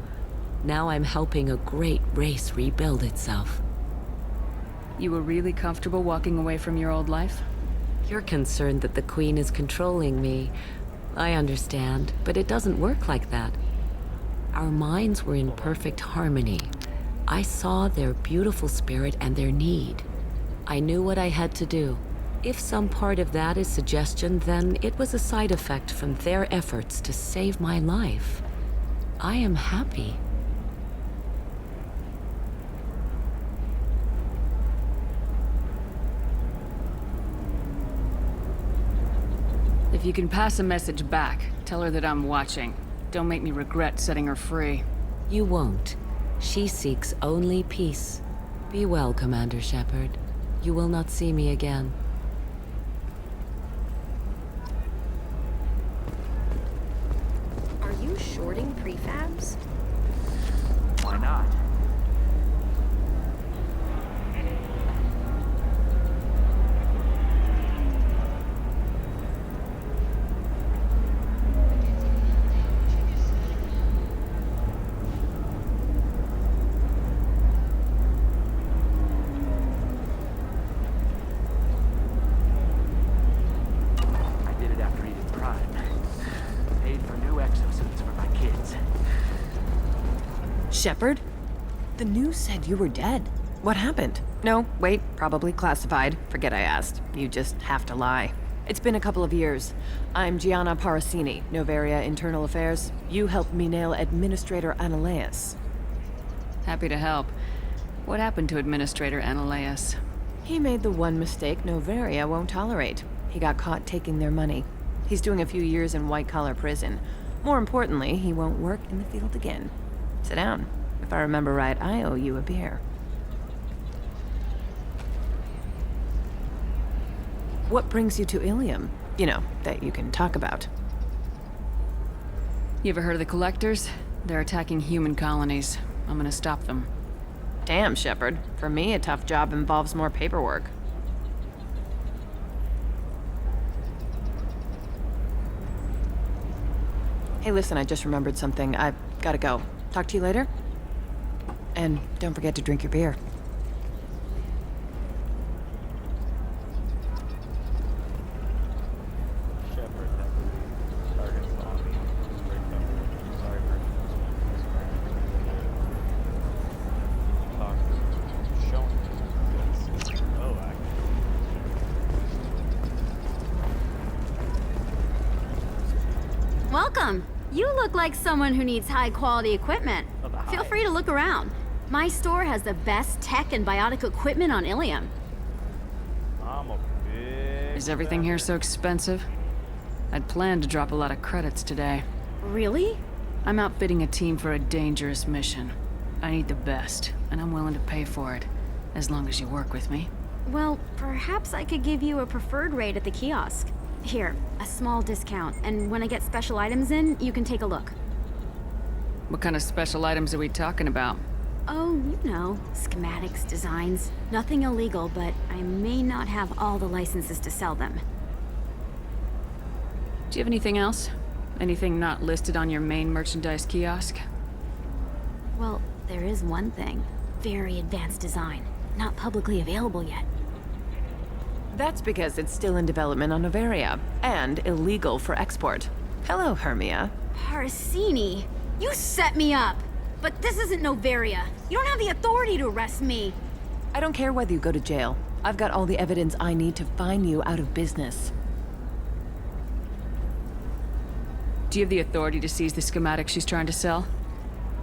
Now I'm helping a great race rebuild itself. You were really comfortable walking away from your old life? You're concerned that the Queen is controlling me. I understand, but it doesn't work like that. Our minds were in perfect harmony. I saw their beautiful spirit and their need. I knew what I had to do. If some part of that is suggestion, then it was a side effect from their efforts to save my life. I am happy. If you can pass a message back, tell her that I'm watching. Don't make me regret setting her free. You won't. She seeks only peace. Be well, Commander Shepard. You will not see me again. Are you shorting prefabs? Why not? Shepard? The news said you were dead. What happened? No, wait, probably classified. Forget I asked. You just have to lie. It's been a couple of years. I'm Gianna Parasini, Noveria Internal Affairs. You helped me nail Administrator Analeas. Happy to help. What happened to Administrator Analeas? He made the one mistake Noveria won't tolerate. He got caught taking their money. He's doing a few years in white-collar prison. More importantly, he won't work in the field again. Sit down. If I remember right, I owe you a beer. What brings you to Ilium? You know, that you can talk about. You ever heard of the Collectors? They're attacking human colonies. I'm gonna stop them. Damn, Shepard. For me, a tough job involves more paperwork. Hey, listen, I just remembered something. I've gotta go. Talk to you later? And don't forget to drink your beer. Welcome. You look like someone who needs high-quality equipment. Feel free to look around. My store has the best tech and biotic equipment on Ilium. I'm a big Is everything here so expensive? I'd planned to drop a lot of credits today. Really? I'm outfitting a team for a dangerous mission. I need the best, and I'm willing to pay for it, as long as you work with me. Well, perhaps I could give you a preferred rate at the kiosk. Here, a small discount, and when I get special items in, you can take a look. What kind of special items are we talking about? Oh, you know, schematics, designs. Nothing illegal, but I may not have all the licenses to sell them. Do you have anything else? Anything not listed on your main merchandise kiosk? Well, there is one thing. Very advanced design. Not publicly available yet. That's because it's still in development on Noveria, and illegal for export. Hello, Hermia. Parasini, you set me up! But this isn't Noveria. You don't have the authority to arrest me. I don't care whether you go to jail. I've got all the evidence I need to fine you out of business. Do you have the authority to seize the schematic she's trying to sell?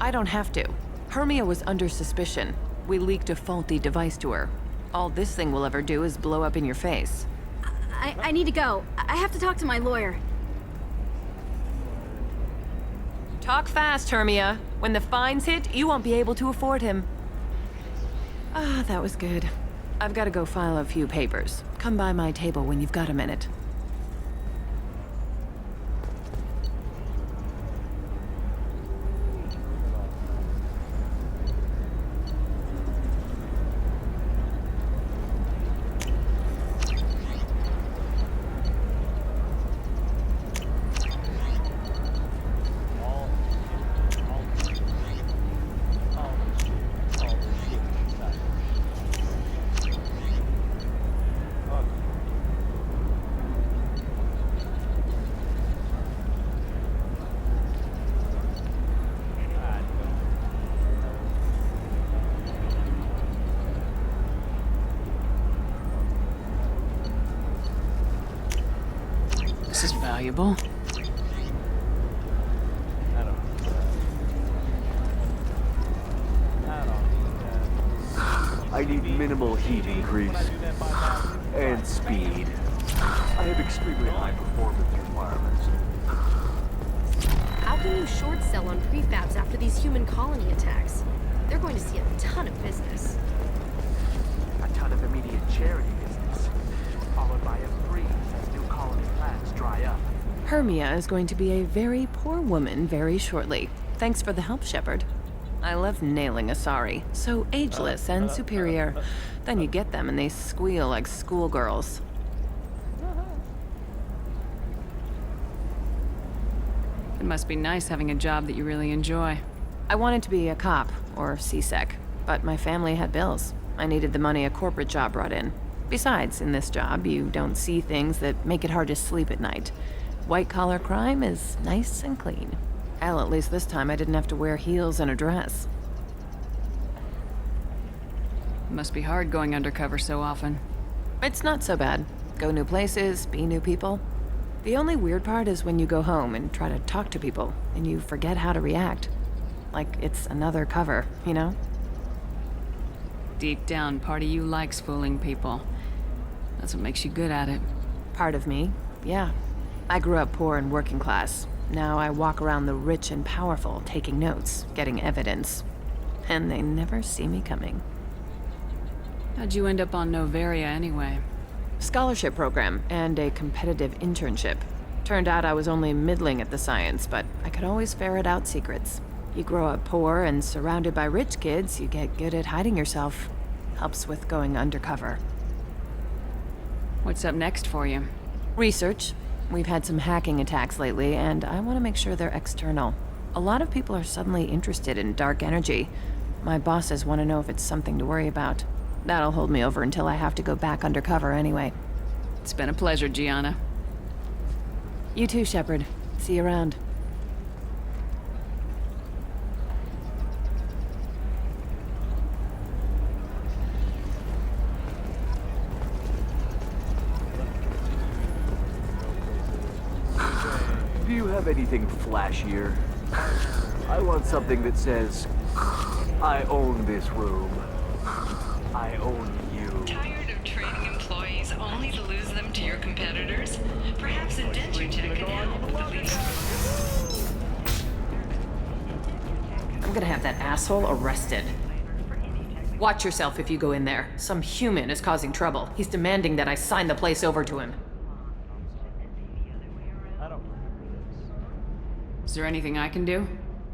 I don't have to. Hermia was under suspicion. We leaked a faulty device to her. All this thing will ever do is blow up in your face. I need to go. I have to talk to my lawyer. Talk fast, Hermia. When the fines hit, you won't be able to afford him. Ah, that was good. I've got to go file a few papers. Come by my table when you've got a minute. This is valuable. I need minimal heat increase and speed. I have extremely high performance requirements. How can you short sell on prefabs after these human colony attacks? They're going to see a ton of business. A ton of immediate charity business, followed by a freeze as new colony plans dry up. Hermia is going to be a very poor woman very shortly. Thanks for the help, Shepard. I love nailing Asari. So ageless and superior. Then you get them and they squeal like schoolgirls. It must be nice having a job that you really enjoy. I wanted to be a cop, or CSEC, but my family had bills. I needed the money a corporate job brought in. Besides, in this job, you don't see things that make it hard to sleep at night. White-collar crime is nice and clean. Hell, at least this time I didn't have to wear heels and a dress. It must be hard going undercover so often. It's not so bad. Go new places, be new people. The only weird part is when you go home and try to talk to people, and you forget how to react. Like it's another cover, you know? Deep down, part of you likes fooling people. That's what makes you good at it. Part of me, yeah. I grew up poor and working class. Now I walk around the rich and powerful, taking notes, getting evidence. And they never see me coming. How'd you end up on Noveria anyway? Scholarship program and a competitive internship. Turned out I was only middling at the science, but I could always ferret out secrets. You grow up poor and surrounded by rich kids, you get good at hiding yourself. Helps with going undercover. What's up next for you? Research. We've had some hacking attacks lately, and I want to make sure they're external. A lot of people are suddenly interested in dark energy. My bosses want to know if it's something to worry about. That'll hold me over until I have to go back undercover anyway. It's been a pleasure, Gianna. You too, Shepard. See you around. Do you have anything flashier? I want something that says, I own this room. I own you. Tired of training employees only to lose them to your competitors? Perhaps a denture check can help with the leading. I'm gonna have that asshole arrested. Watch yourself if you go in there. Some human is causing trouble. He's demanding that I sign the place over to him. Is there anything I can do?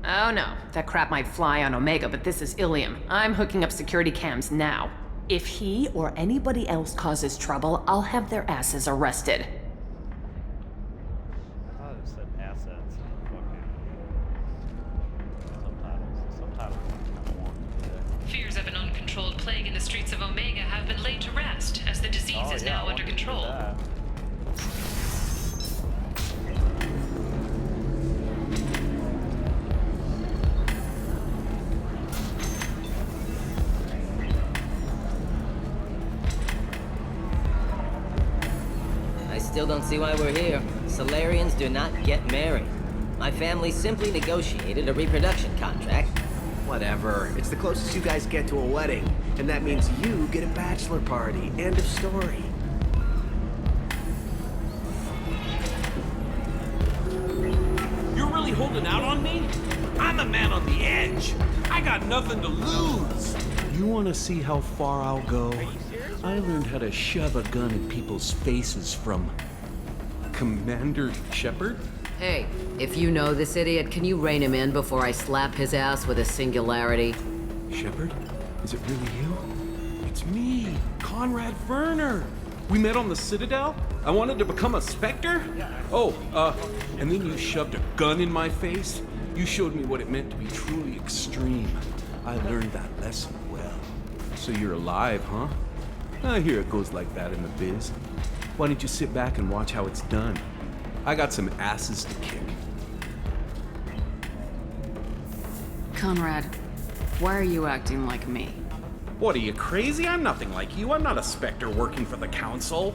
Oh no, that crap might fly on Omega, but this is Ilium. I'm hooking up security cams now. If he or anybody else causes trouble, I'll have their asses arrested. plague in the streets of Omega have been laid to rest, as the disease is now under control. I still don't see why we're here. Solarians do not get married. My family simply negotiated a reproduction contract. Whatever. It's the closest you guys get to a wedding. And that means you get a bachelor party. End of story. You're really holding out on me? I'm the man on the edge. I got nothing to lose. You want to see how far I'll go? I learned how to shove a gun in people's faces from Commander Shepard? Hey, if you know this idiot, can you rein him in before I slap his ass with a singularity? Shepard? Is it really you? It's me, Conrad Werner. We met on the Citadel? I wanted to become a Spectre? Oh, and then you shoved a gun in my face? You showed me what it meant to be truly extreme. I learned that lesson well. So you're alive, huh? I hear it goes like that in the biz. Why don't you sit back and watch how it's done? I got some asses to kick. Conrad, why are you acting like me? What, are you crazy? I'm nothing like you. I'm not a Spectre working for the Council.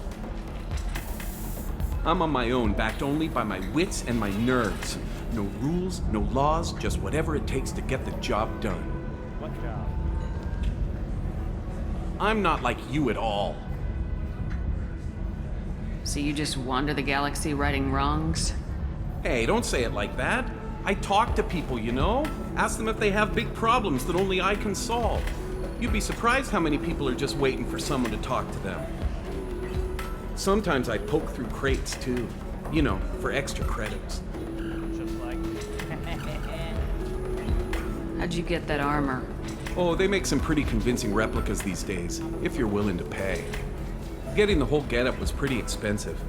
I'm on my own, backed only by my wits and my nerves. No rules, no laws, just whatever it takes to get the job done. What job? I'm not like you at all. So you just wander the galaxy righting wrongs? Hey, don't say it like that. I talk to people, you know? Ask them if they have big problems that only I can solve. You'd be surprised how many people are just waiting for someone to talk to them. Sometimes I poke through crates, too. You know, for extra credits. Just like... How'd you get that armor? Oh, they make some pretty convincing replicas these days, if you're willing to pay. Getting the whole getup was pretty expensive,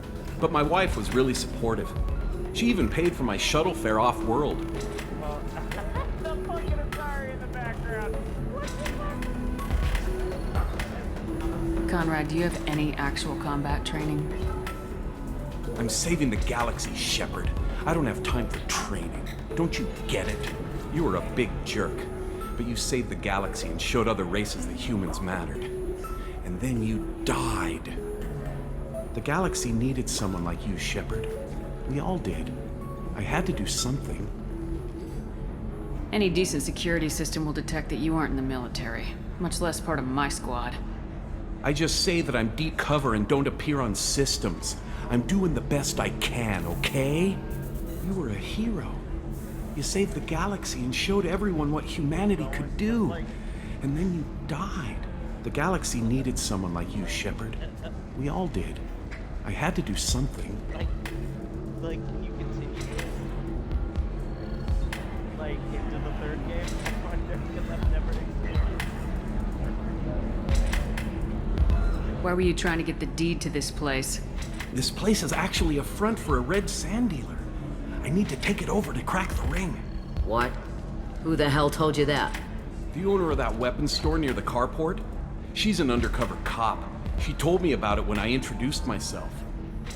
but my wife was really supportive. She even paid for my shuttle fare off-world. The fucking Atari in the background. Conrad, do you have any actual combat training? I'm saving the galaxy, Shepard. I don't have time for training. Don't you get it? You were a big jerk, but you saved the galaxy and showed other races that humans mattered. And then you died. The galaxy needed someone like you, Shepard. We all did. I had to do something. Any decent security system will detect that you aren't in the military, much less part of my squad. I just say that I'm deep cover and don't appear on systems. I'm doing the best I can, okay? You were a hero. You saved the galaxy and showed everyone what humanity could do. And then you died. The galaxy needed someone like you, Shepard. We all did. I had to do something. Like, can you continue? Like, into the third game? I wonder, because I've never experienced. Why were you trying to get the deed to this place? This place is actually a front for a red sand dealer. I need to take it over to crack the ring. What? Who the hell told you that? The owner of that weapons store near the carport. She's an undercover cop. She told me about it when I introduced myself.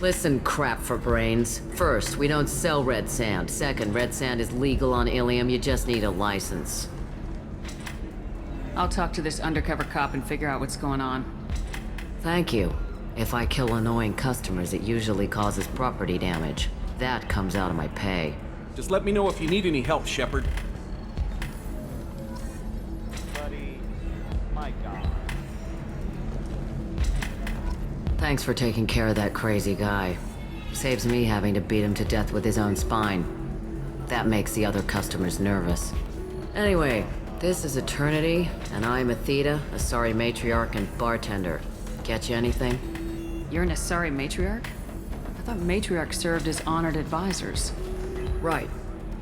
Listen, crap for brains. First, we don't sell red sand. Second, red sand is legal on Ilium. You just need a license. I'll talk to this undercover cop and figure out what's going on. Thank you. If I kill annoying customers, it usually causes property damage. That comes out of my pay. Just let me know if you need any help, Shepard. Buddy, my God. Thanks for taking care of that crazy guy. Saves me having to beat him to death with his own spine. That makes the other customers nervous. Anyway, this is Eternity, and I'm Athena, Asari matriarch and bartender. Get you anything? You're an Asari matriarch? I thought matriarchs served as honored advisors. Right.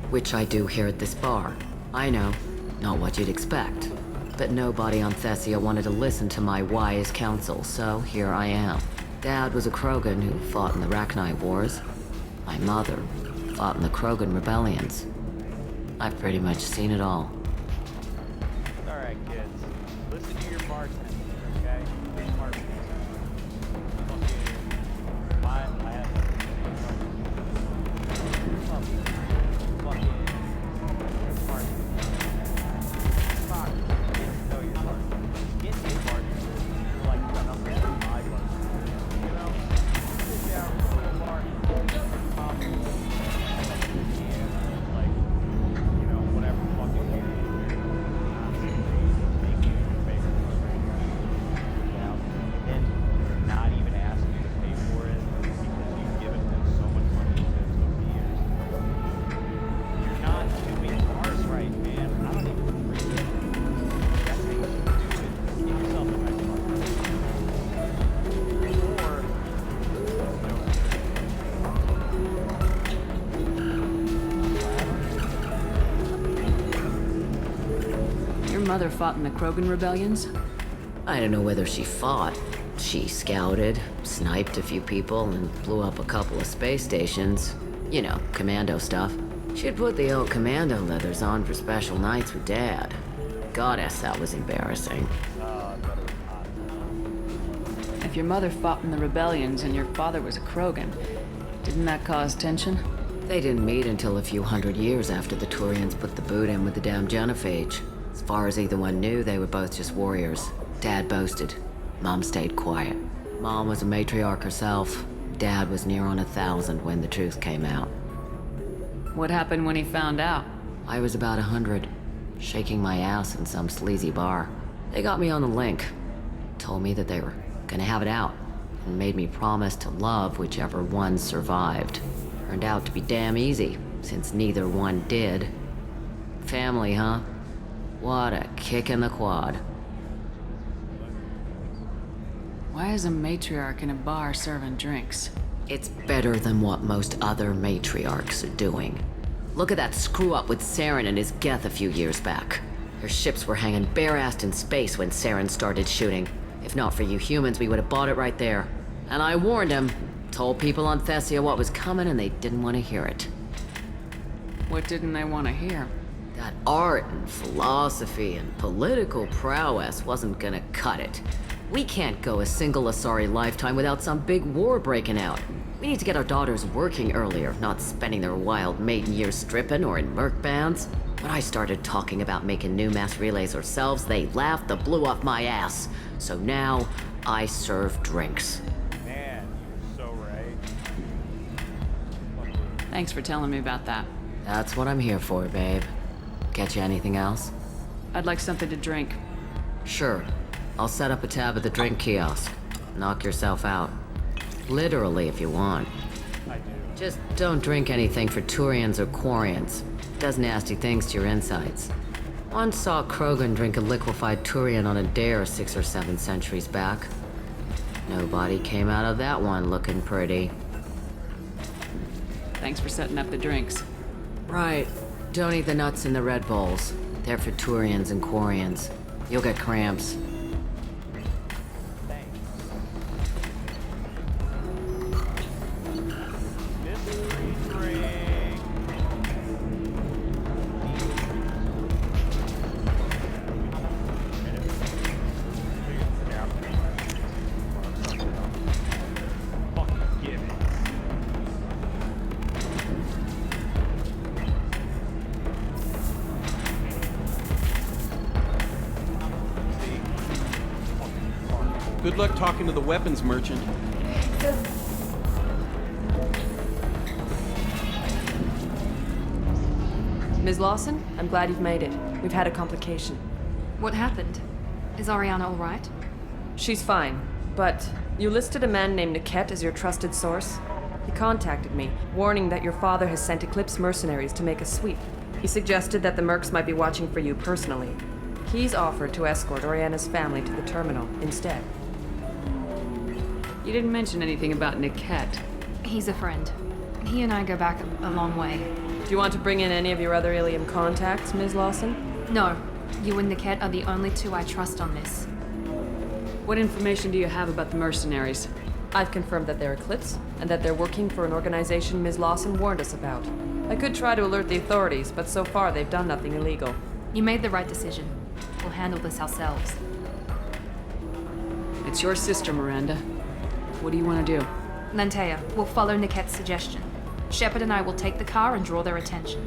Which I do here at this bar. I know. Not what you'd expect. But nobody on Thessia wanted to listen to my wise counsel, so here I am. Dad was a Krogan who fought in the Rachni Wars. My mother fought in the Krogan rebellions. I've pretty much seen it all. Alright, kids. Listen here. you're your bartender, okay? Big bartender. I have fucking bartender. Fuck. Get to know your bartender. Get a bartender. Like the number 5 bartender. You know? Sit down, go to the bar, coffee, and like, you know, whatever fucking beer you make you your favorite bartender. You know? And not even ask you to pay for it because you've given them so much money to over the years. You're not doing bars right, man. I don't even drink it. That's how you should do it. Get yourself a nice bartender. Or, Your mother fought in the Krogan rebellions? I don't know whether she fought. She scouted, sniped a few people, and blew up a couple of space stations. You know, commando stuff. She'd put the old commando leathers on for special nights with Dad. Goddess, that was embarrassing. If your mother fought in the rebellions and your father was a Krogan, didn't that cause tension? They didn't meet until a few hundred years after the Turians put the boot in with the damn genophage. As far as either one knew, they were both just warriors. Dad boasted. Mom stayed quiet. Mom was a matriarch herself. Dad was near on 1,000 when the truth came out. What happened when he found out? I was about 100, shaking my ass in some sleazy bar. They got me on the link. Told me that they were gonna have it out, and made me promise to love whichever one survived. Turned out to be damn easy, since neither one did. Family, huh? What a kick in the quad. Why is a matriarch in a bar serving drinks? It's better than what most other matriarchs are doing. Look at that screw-up with Saren and his Geth a few years back. Their ships were hanging bare-assed in space when Saren started shooting. If not for you humans, we would have bought it right there. And I warned him. Told people on Thessia what was coming, and they didn't want to hear it. What didn't they want to hear? That art and philosophy and political prowess wasn't gonna cut it. We can't go a single Asari lifetime without some big war breaking out. We need to get our daughters working earlier, not spending their wild maiden years stripping or in merc bands. When I started talking about making new mass relays ourselves, they laughed the blue off my ass. So now, I serve drinks. Man, you're so right. Thanks for telling me about that. That's what I'm here for, babe. Get you anything else? I'd like something to drink. Sure. I'll set up a tab at the drink kiosk. Knock yourself out. Literally, if you want. I do. Just don't drink anything for Turians or Quarians. Does nasty things to your insides. Once saw a Krogan drink a liquefied Turian on a dare 6 or 7 centuries back. Nobody came out of that one looking pretty. Thanks for setting up the drinks. Right. Don't eat the nuts in the Red Bulls. They're for Turians and Quarians. You'll get cramps. Good luck talking to the weapons merchant. Ms. Lawson, I'm glad you've made it. We've had a complication. What happened? Is Ariana all right? She's fine, but you listed a man named Niket as your trusted source. He contacted me, warning that your father has sent Eclipse mercenaries to make a sweep. He suggested that the mercs might be watching for you personally. He's offered to escort Oriana's family to the terminal instead. You didn't mention anything about Niket. He's a friend. He and I go back a long way. Do you want to bring in any of your other Ilium contacts, Ms. Lawson? No. You and Niket are the only two I trust on this. What information do you have about the mercenaries? I've confirmed that they're Eclipse, and that they're working for an organization Ms. Lawson warned us about. I could try to alert the authorities, but so far they've done nothing illegal. You made the right decision. We'll handle this ourselves. It's your sister, Miranda. What do you want to do? Lantea, we'll follow Nickette's suggestion. Shepard and I will take the car and draw their attention.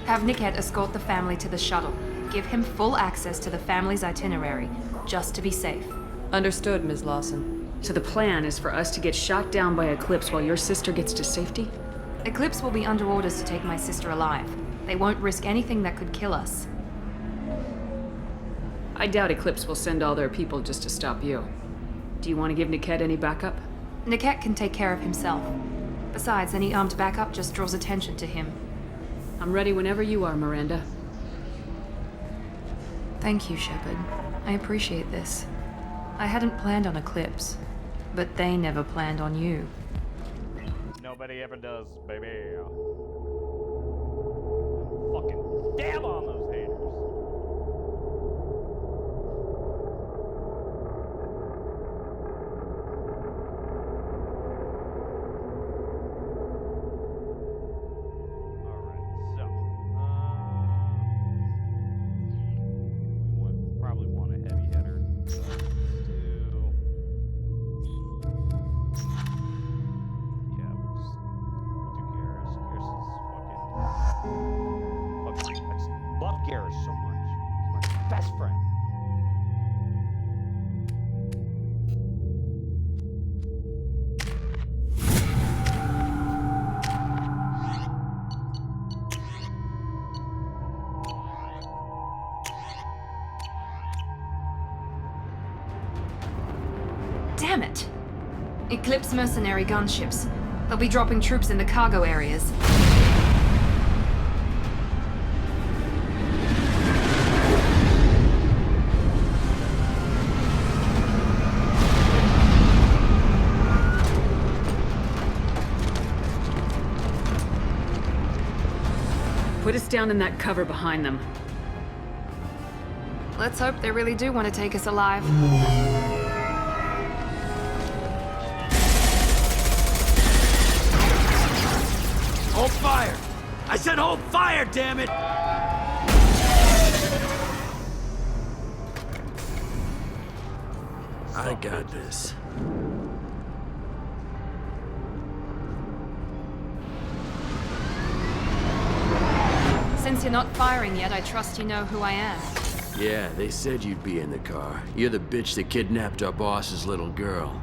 Have Nickette escort the family to the shuttle. Give him full access to the family's itinerary, just to be safe. Understood, Ms. Lawson. So the plan is for us to get shot down by Eclipse while your sister gets to safety? Eclipse will be under orders to take my sister alive. They won't risk anything that could kill us. I doubt Eclipse will send all their people just to stop you. Do you want to give Nickette any backup? Nickette can take care of himself. Besides, any armed backup just draws attention to him. I'm ready whenever you are, Miranda. Thank you, Shepard. I appreciate this. I hadn't planned on Eclipse, but they never planned on you. Nobody ever does, baby. Fucking damn on those haters. So much. He's my best friend. Damn it! Eclipse mercenary gunships. They'll be dropping troops in the cargo areas. Put us down in that cover behind them. Let's hope they really do want to take us alive. Hold fire! I said hold fire, damn it! I got this. Since you're not firing yet, I trust you know who I am. Yeah, they said you'd be in the car. You're the bitch that kidnapped our boss's little girl.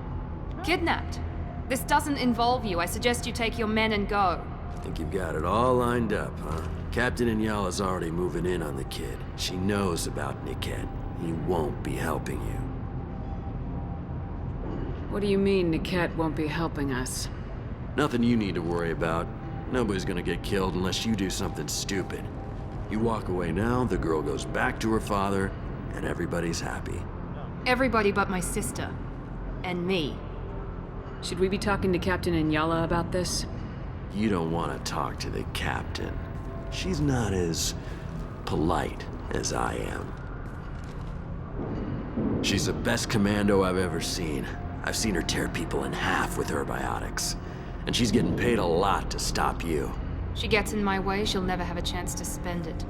Kidnapped? This doesn't involve you. I suggest you take your men and go. Think you've got it all lined up, huh? Captain Inyala's already moving in on the kid. She knows about Nickette. He won't be helping you. What do you mean Nickette won't be helping us? Nothing you need to worry about. Nobody's gonna get killed unless you do something stupid. You walk away now, the girl goes back to her father, and everybody's happy. Everybody but my sister. And me. Should we be talking to Captain Inyala about this? You don't want to talk to the captain. She's not as polite as I am. She's the best commando I've ever seen. I've seen her tear people in half with her biotics. And she's getting paid a lot to stop you. She gets in my way, she'll never have a chance to spend it.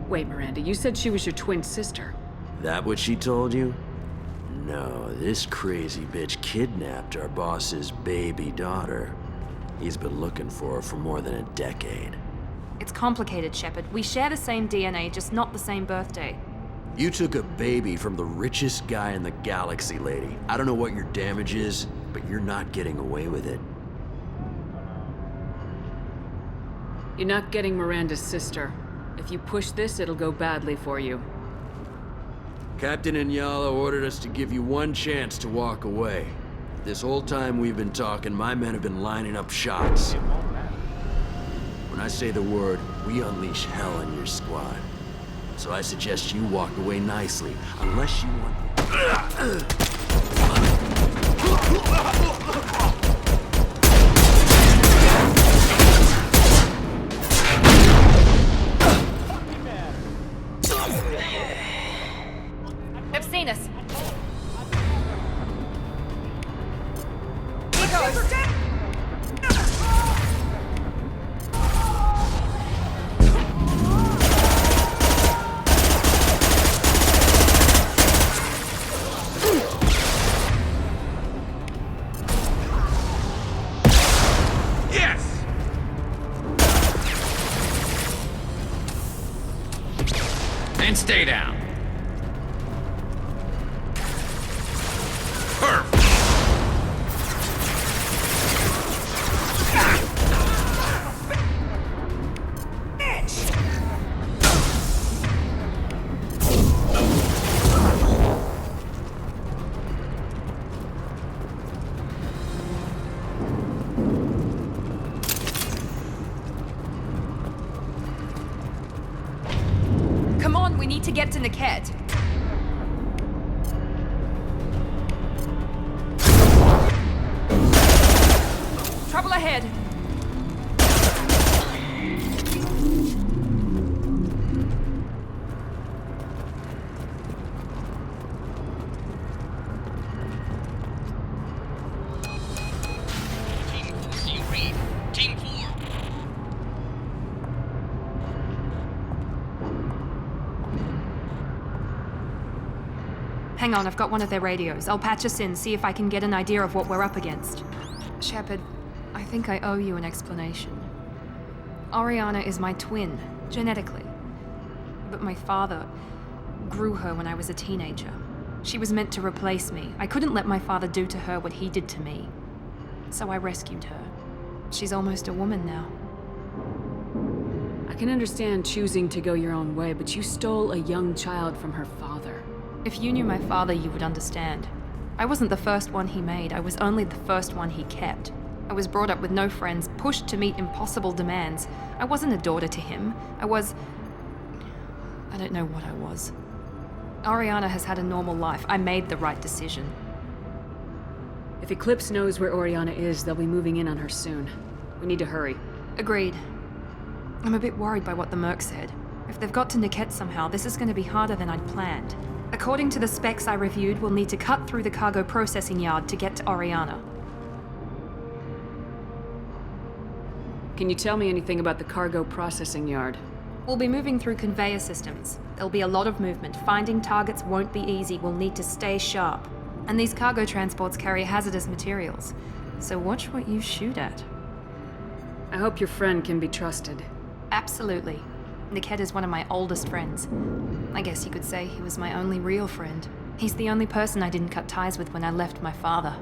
Wait, Miranda, you said she was your twin sister. That what she told you? No, this crazy bitch kidnapped our boss's baby daughter. He's been looking for her for more than a decade. It's complicated, Shepard. We share the same DNA, just not the same birthday. You took a baby from the richest guy in the galaxy, lady. I don't know what your damage is, but you're not getting away with it. You're not getting Miranda's sister. If you push this, it'll go badly for you. Captain Inyala ordered us to give you one chance to walk away. This whole time we've been talking, my men have been lining up shots. When I say the word, we unleash hell in your squad. So I suggest you walk away nicely, unless you want... They've seen us. And stay down. Come on, we need to get to Niket. Trouble ahead. Team Reed. Team 4. Hang on, I've got one of their radios. I'll patch us in, see if I can get an idea of what we're up against. Shepard, I think I owe you an explanation. Oriana is my twin, genetically. But my father grew her when I was a teenager. She was meant to replace me. I couldn't let my father do to her what he did to me. So I rescued her. She's almost a woman now. I can understand choosing to go your own way, but you stole a young child from her father. If you knew my father, you would understand. I wasn't the first one he made. I was only the first one he kept. I was brought up with no friends, pushed to meet impossible demands. I wasn't a daughter to him. I don't know what I was. Oriana has had a normal life. I made the right decision. If Eclipse knows where Oriana is, they'll be moving in on her soon. We need to hurry. Agreed. I'm a bit worried by what the Merc said. If they've got to Niket somehow, this is going to be harder than I'd planned. According to the specs I reviewed, we'll need to cut through the cargo processing yard to get to Oriana. Can you tell me anything about the cargo processing yard? We'll be moving through conveyor systems. There'll be a lot of movement. Finding targets won't be easy. We'll need to stay sharp. And these cargo transports carry hazardous materials. So watch what you shoot at. I hope your friend can be trusted. Absolutely. Niket is one of my oldest friends. I guess you could say he was my only real friend. He's the only person I didn't cut ties with when I left my father.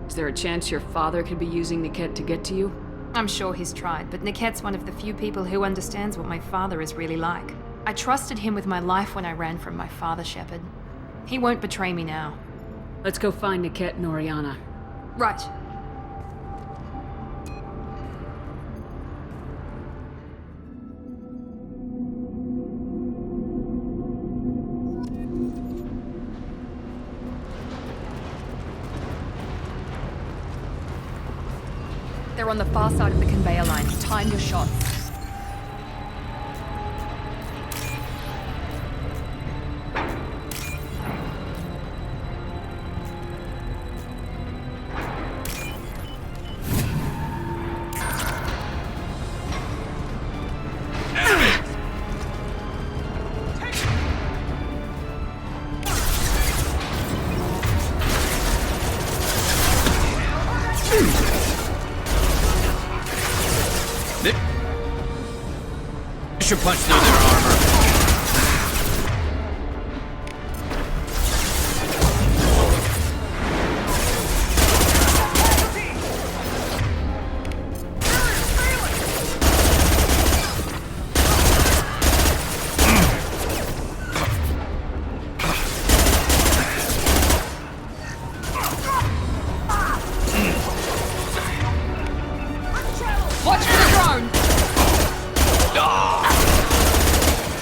Is there a chance your father could be using Niket to get to you? I'm sure he's tried, but Niket's one of the few people who understands what my father is really like. I trusted him with my life when I ran from my father, Shepard. He won't betray me now. Let's go find Niket and Oriana. Right. They're on the far side of the conveyor line. Time your shots. Should punch through their armor. Watch for the drone!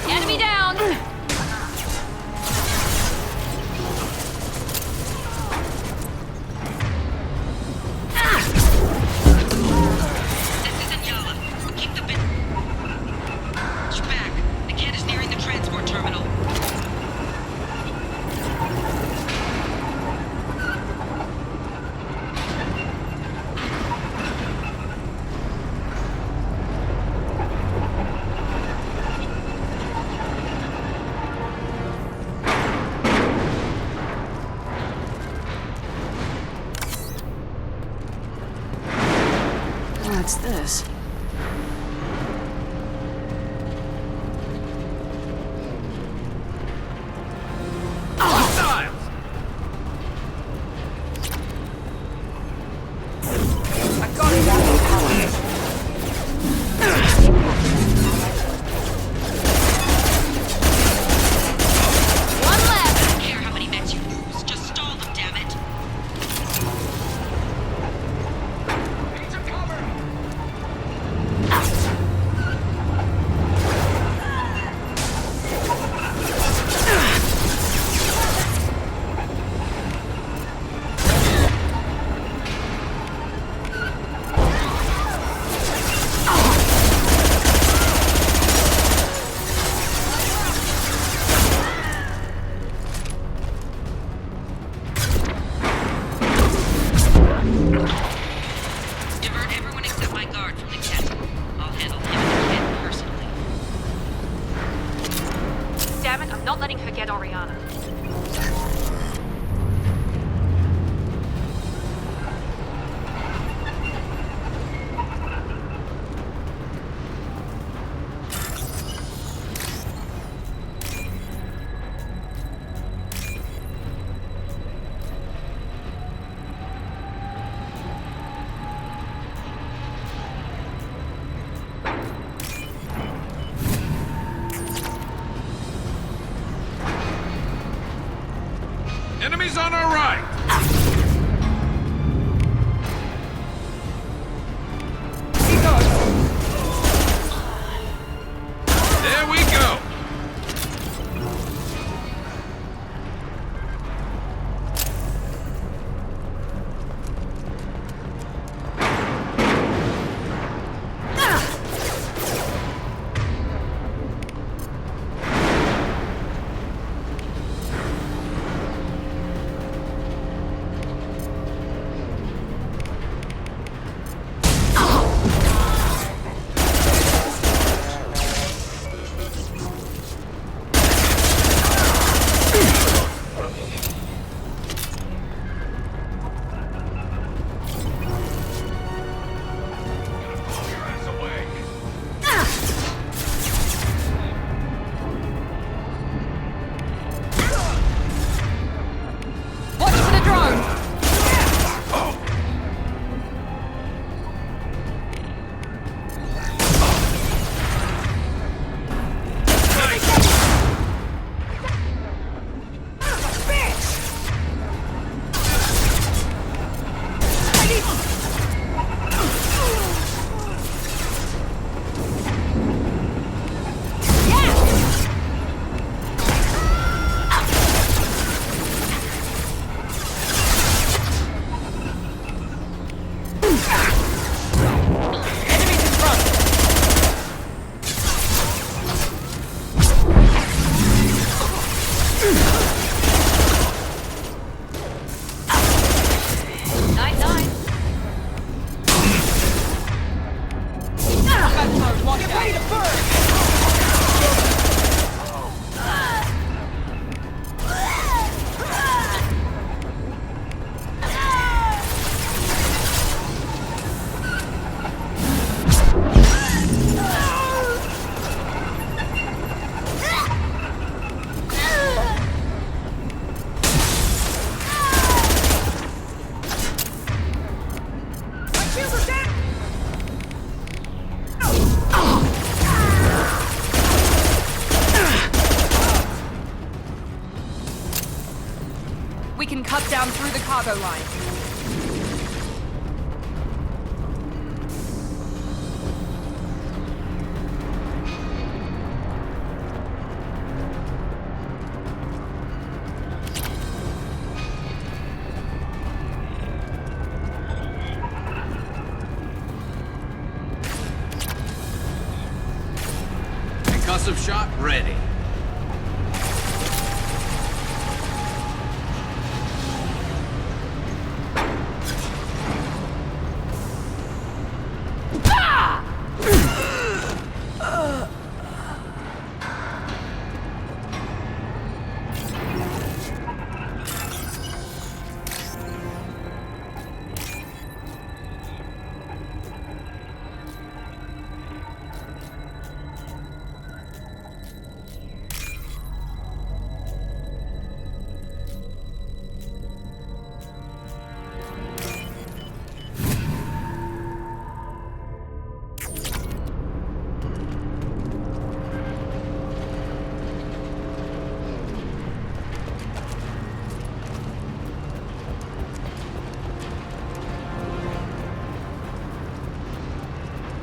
Enemy down! This isn't Yala. Keep the bit. Push back. The kid is nearing the transport terminal. What's this? not letting her get Oriana. Enemies on our right! There we go! We can cut down through the cargo line. Concussive shot ready.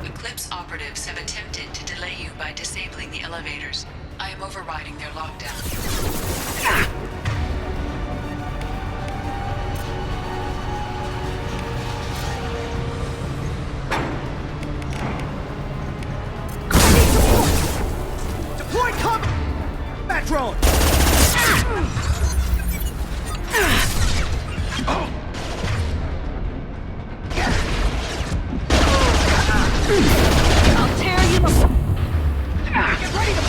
Eclipse operatives have attempted to delay you by disabling the elevators. I am overriding their lockdown. Deploy combat drone! I'll tear you apart. Get ready to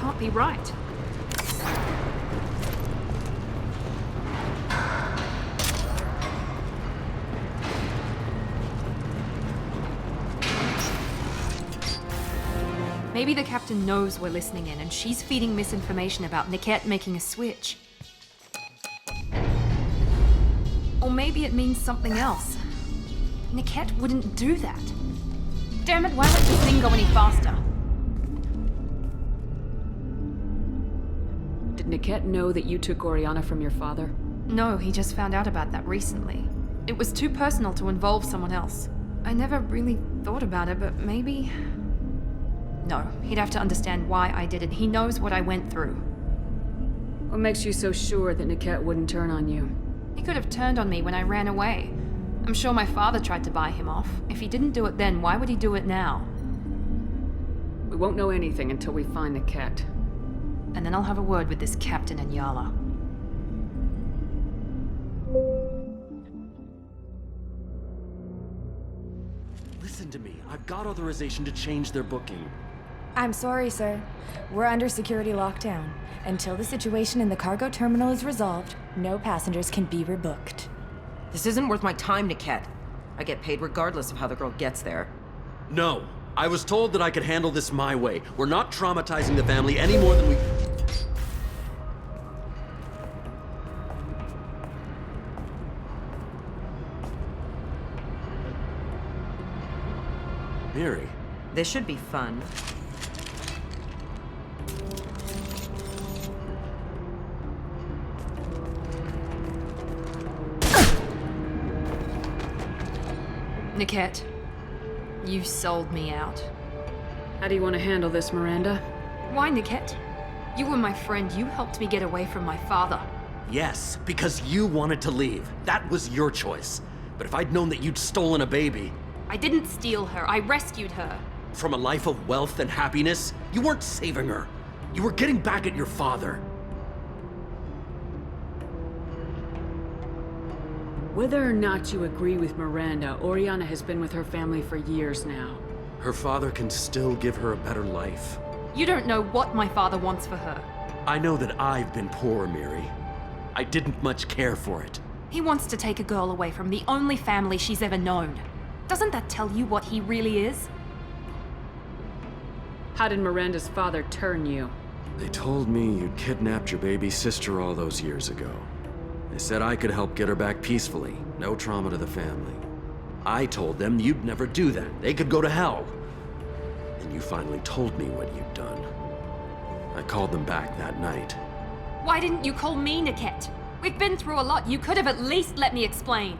can't be right. Maybe the captain knows we're listening in and she's feeding misinformation about Niket making a switch. Or maybe it means something else. Niket wouldn't do that. Damn it, why won't this thing go any faster? Did Niket know that you took Oriana from your father? No, he just found out about that recently. It was too personal to involve someone else. I never really thought about it, but maybe... No, he'd have to understand why I did it. He knows what I went through. What makes you so sure that Niket wouldn't turn on you? He could have turned on me when I ran away. I'm sure my father tried to buy him off. If he didn't do it then, why would he do it now? We won't know anything until we find Niket. And then I'll have a word with this captain and Yala. Listen to me. I've got authorization to change their booking. I'm sorry, sir. We're under security lockdown. Until the situation in the cargo terminal is resolved, no passengers can be rebooked. This isn't worth my time, Niket. I get paid regardless of how the girl gets there. No. I was told that I could handle this my way. We're not traumatizing the family any more than we... Miri. This should be fun. Niket, you sold me out. How do you want to handle this, Miranda? Why, Niket? You were my friend. You helped me get away from my father. Yes, because you wanted to leave. That was your choice. But if I'd known that you'd stolen a baby... I didn't steal her. I rescued her. From a life of wealth and happiness, you weren't saving her. You were getting back at your father. Whether or not you agree with Miranda, Oriana has been with her family for years now. Her father can still give her a better life. You don't know what my father wants for her. I know that I've been poor, Miri. I didn't much care for it. He wants to take a girl away from the only family she's ever known. Doesn't that tell you what he really is? How did Miranda's father turn you? They told me you'd kidnapped your baby sister all those years ago. They said I could help get her back peacefully. No trauma to the family. I told them you'd never do that. They could go to hell. And you finally told me what you'd done. I called them back that night. Why didn't you call me, Niket? We've been through a lot. You could have at least let me explain.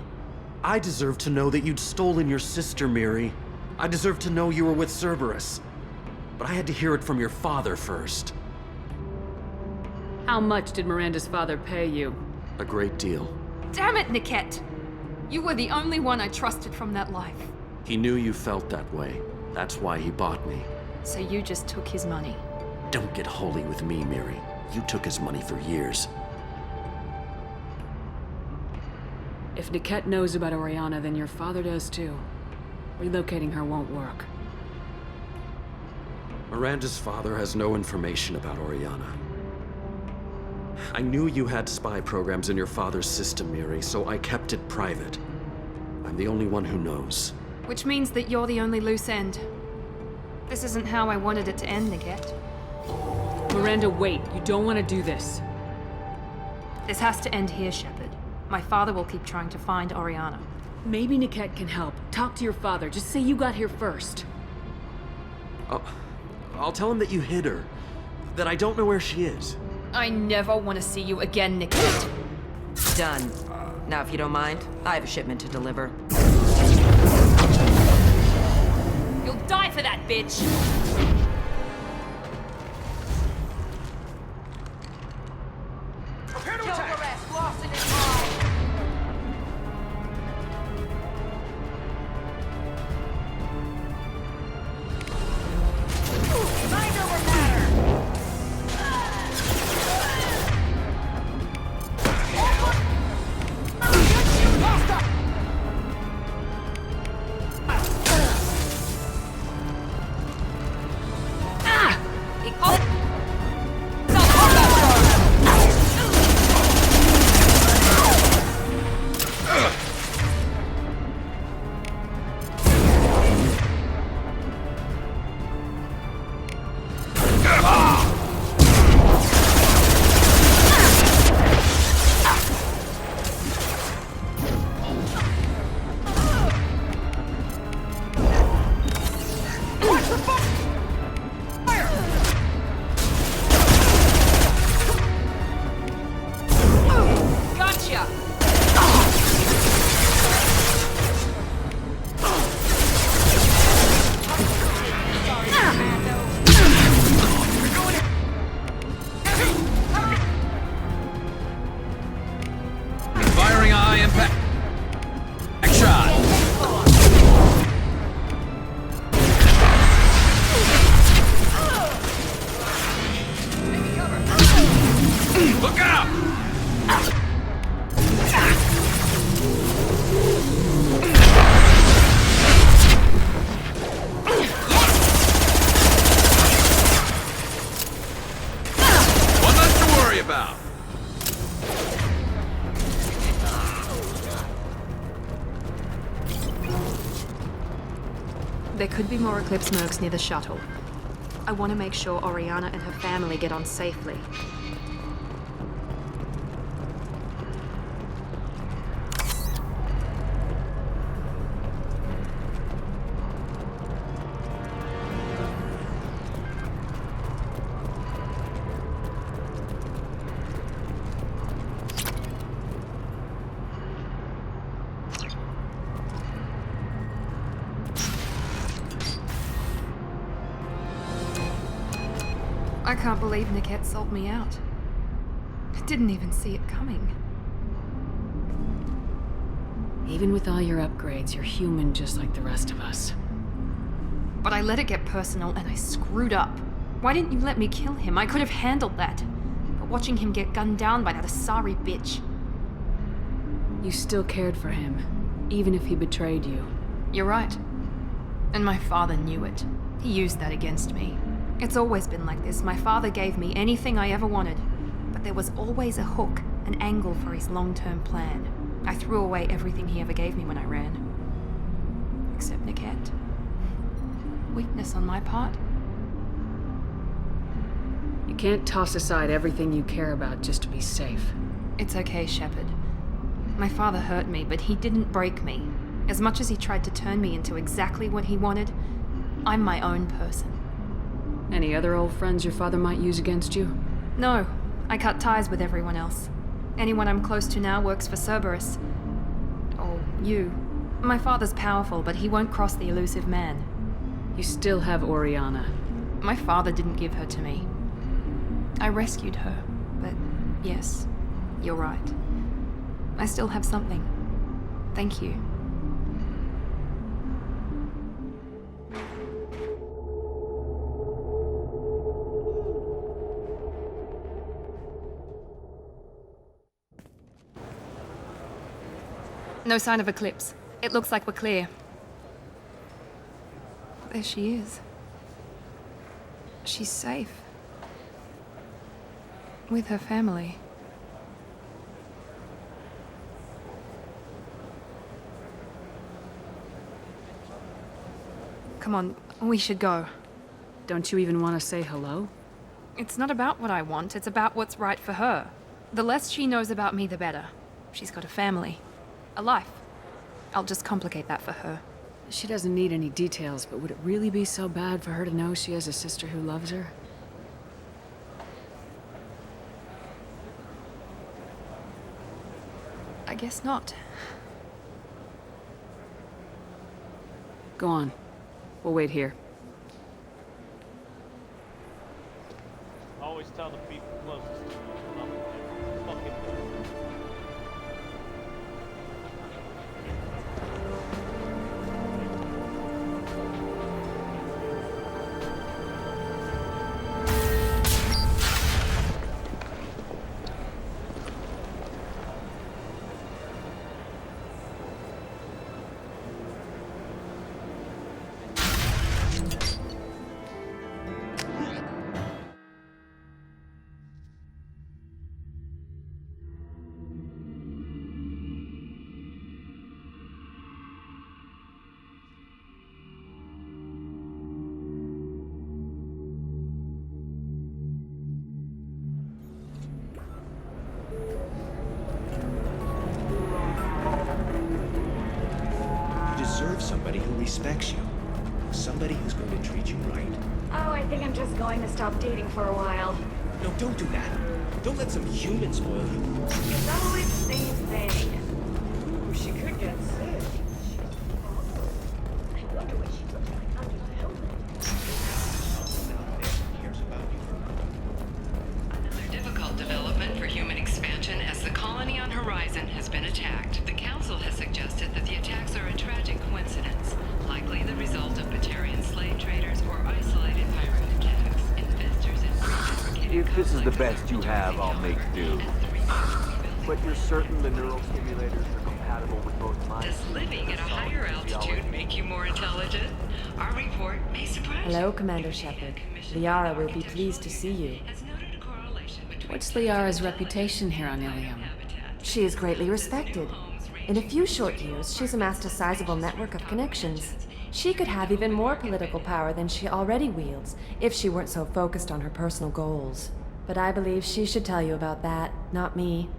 I deserve to know that you'd stolen your sister, Miri. I deserve to know you were with Cerberus. But I had to hear it from your father first. How much did Miranda's father pay you? A great deal. Damn it, Niket! You were the only one I trusted from that life. He knew you felt that way. That's why he bought me. So you just took his money? Don't get holy with me, Miri. You took his money for years. If Niket knows about Oriana, then your father does too. Relocating her won't work. Miranda's father has no information about Oriana. I knew you had spy programs in your father's system, Miri, so I kept it private. I'm the only one who knows. Which means that you're the only loose end. This isn't how I wanted it to end, Niket. Miranda, wait. You don't want to do this. This has to end here, Shepard. My father will keep trying to find Oriana. Maybe Niket can help. Talk to your father. Just say you got here first. I'll tell him that you hid her. That I don't know where she is. I never want to see you again, Niket. Done. Now, if you don't mind, I have a shipment to deliver. You'll die for that, bitch! Prepare to attack! Lawson is mine! Mind over matter! could be more Eclipse mercs near the shuttle. I want to make sure Oriana and her family get on safely. I can't believe Niket sold me out. I didn't even see it coming. Even with all your upgrades, you're human just like the rest of us. But I let it get personal and I screwed up. Why didn't you let me kill him? I could have handled that. But watching him get gunned down by that Asari bitch. You still cared for him, even if he betrayed you. You're right. And my father knew it. He used that against me. It's always been like this. My father gave me anything I ever wanted. But there was always a hook, an angle for his long-term plan. I threw away everything he ever gave me when I ran. Except Niket. Weakness on my part. You can't toss aside everything you care about just to be safe. It's okay, Shepard. My father hurt me, but he didn't break me. As much as he tried to turn me into exactly what he wanted, I'm my own person. Any other old friends your father might use against you? No, I cut ties with everyone else. Anyone I'm close to now works for Cerberus. Or you. My father's powerful, but he won't cross the elusive man. You still have Oriana. My father didn't give her to me. I rescued her, but yes, you're right. I still have something. Thank you. No sign of Eclipse. It looks like we're clear. There she is. She's safe. With her family. Come on, we should go. Don't you even want to say hello? It's not about what I want, it's about what's right for her. The less she knows about me, the better. She's got a family. A life. I'll just complicate that for her. She doesn't need any details, but would it really be so bad for her to know she has a sister who loves her? I guess not. Go on. We'll wait here. Always tell the people closest to you, nothing they fucking do. Somebody who respects you. Somebody who's going to treat you right. Oh, I think I'm just going to stop dating for a while. No, don't do that. Don't let some human spoil you. It's always the same thing. She could get sick. I wonder what she looks like under the helmet. Another difficult development for human expansion as the colony on Horizon has been attacked. The Council has suggested that the attacks are a tragic coincidence, likely the result of Batarian slave traders or isolated pirate attacks. Investors and prefabricated If this is the best you have, I'll make do. But you're certain the neural stimulators are compatible with both minds? Does living at a higher altitude make you more intelligent? Our report may surprise you. Hello, Commander Shepard. Liara will be pleased to see you. What's Liara's reputation here on Ilium? She is greatly respected. In a few short years, she's amassed a sizable network of connections. She could have even more political power than she already wields, if she weren't so focused on her personal goals. But I believe she should tell you about that, not me.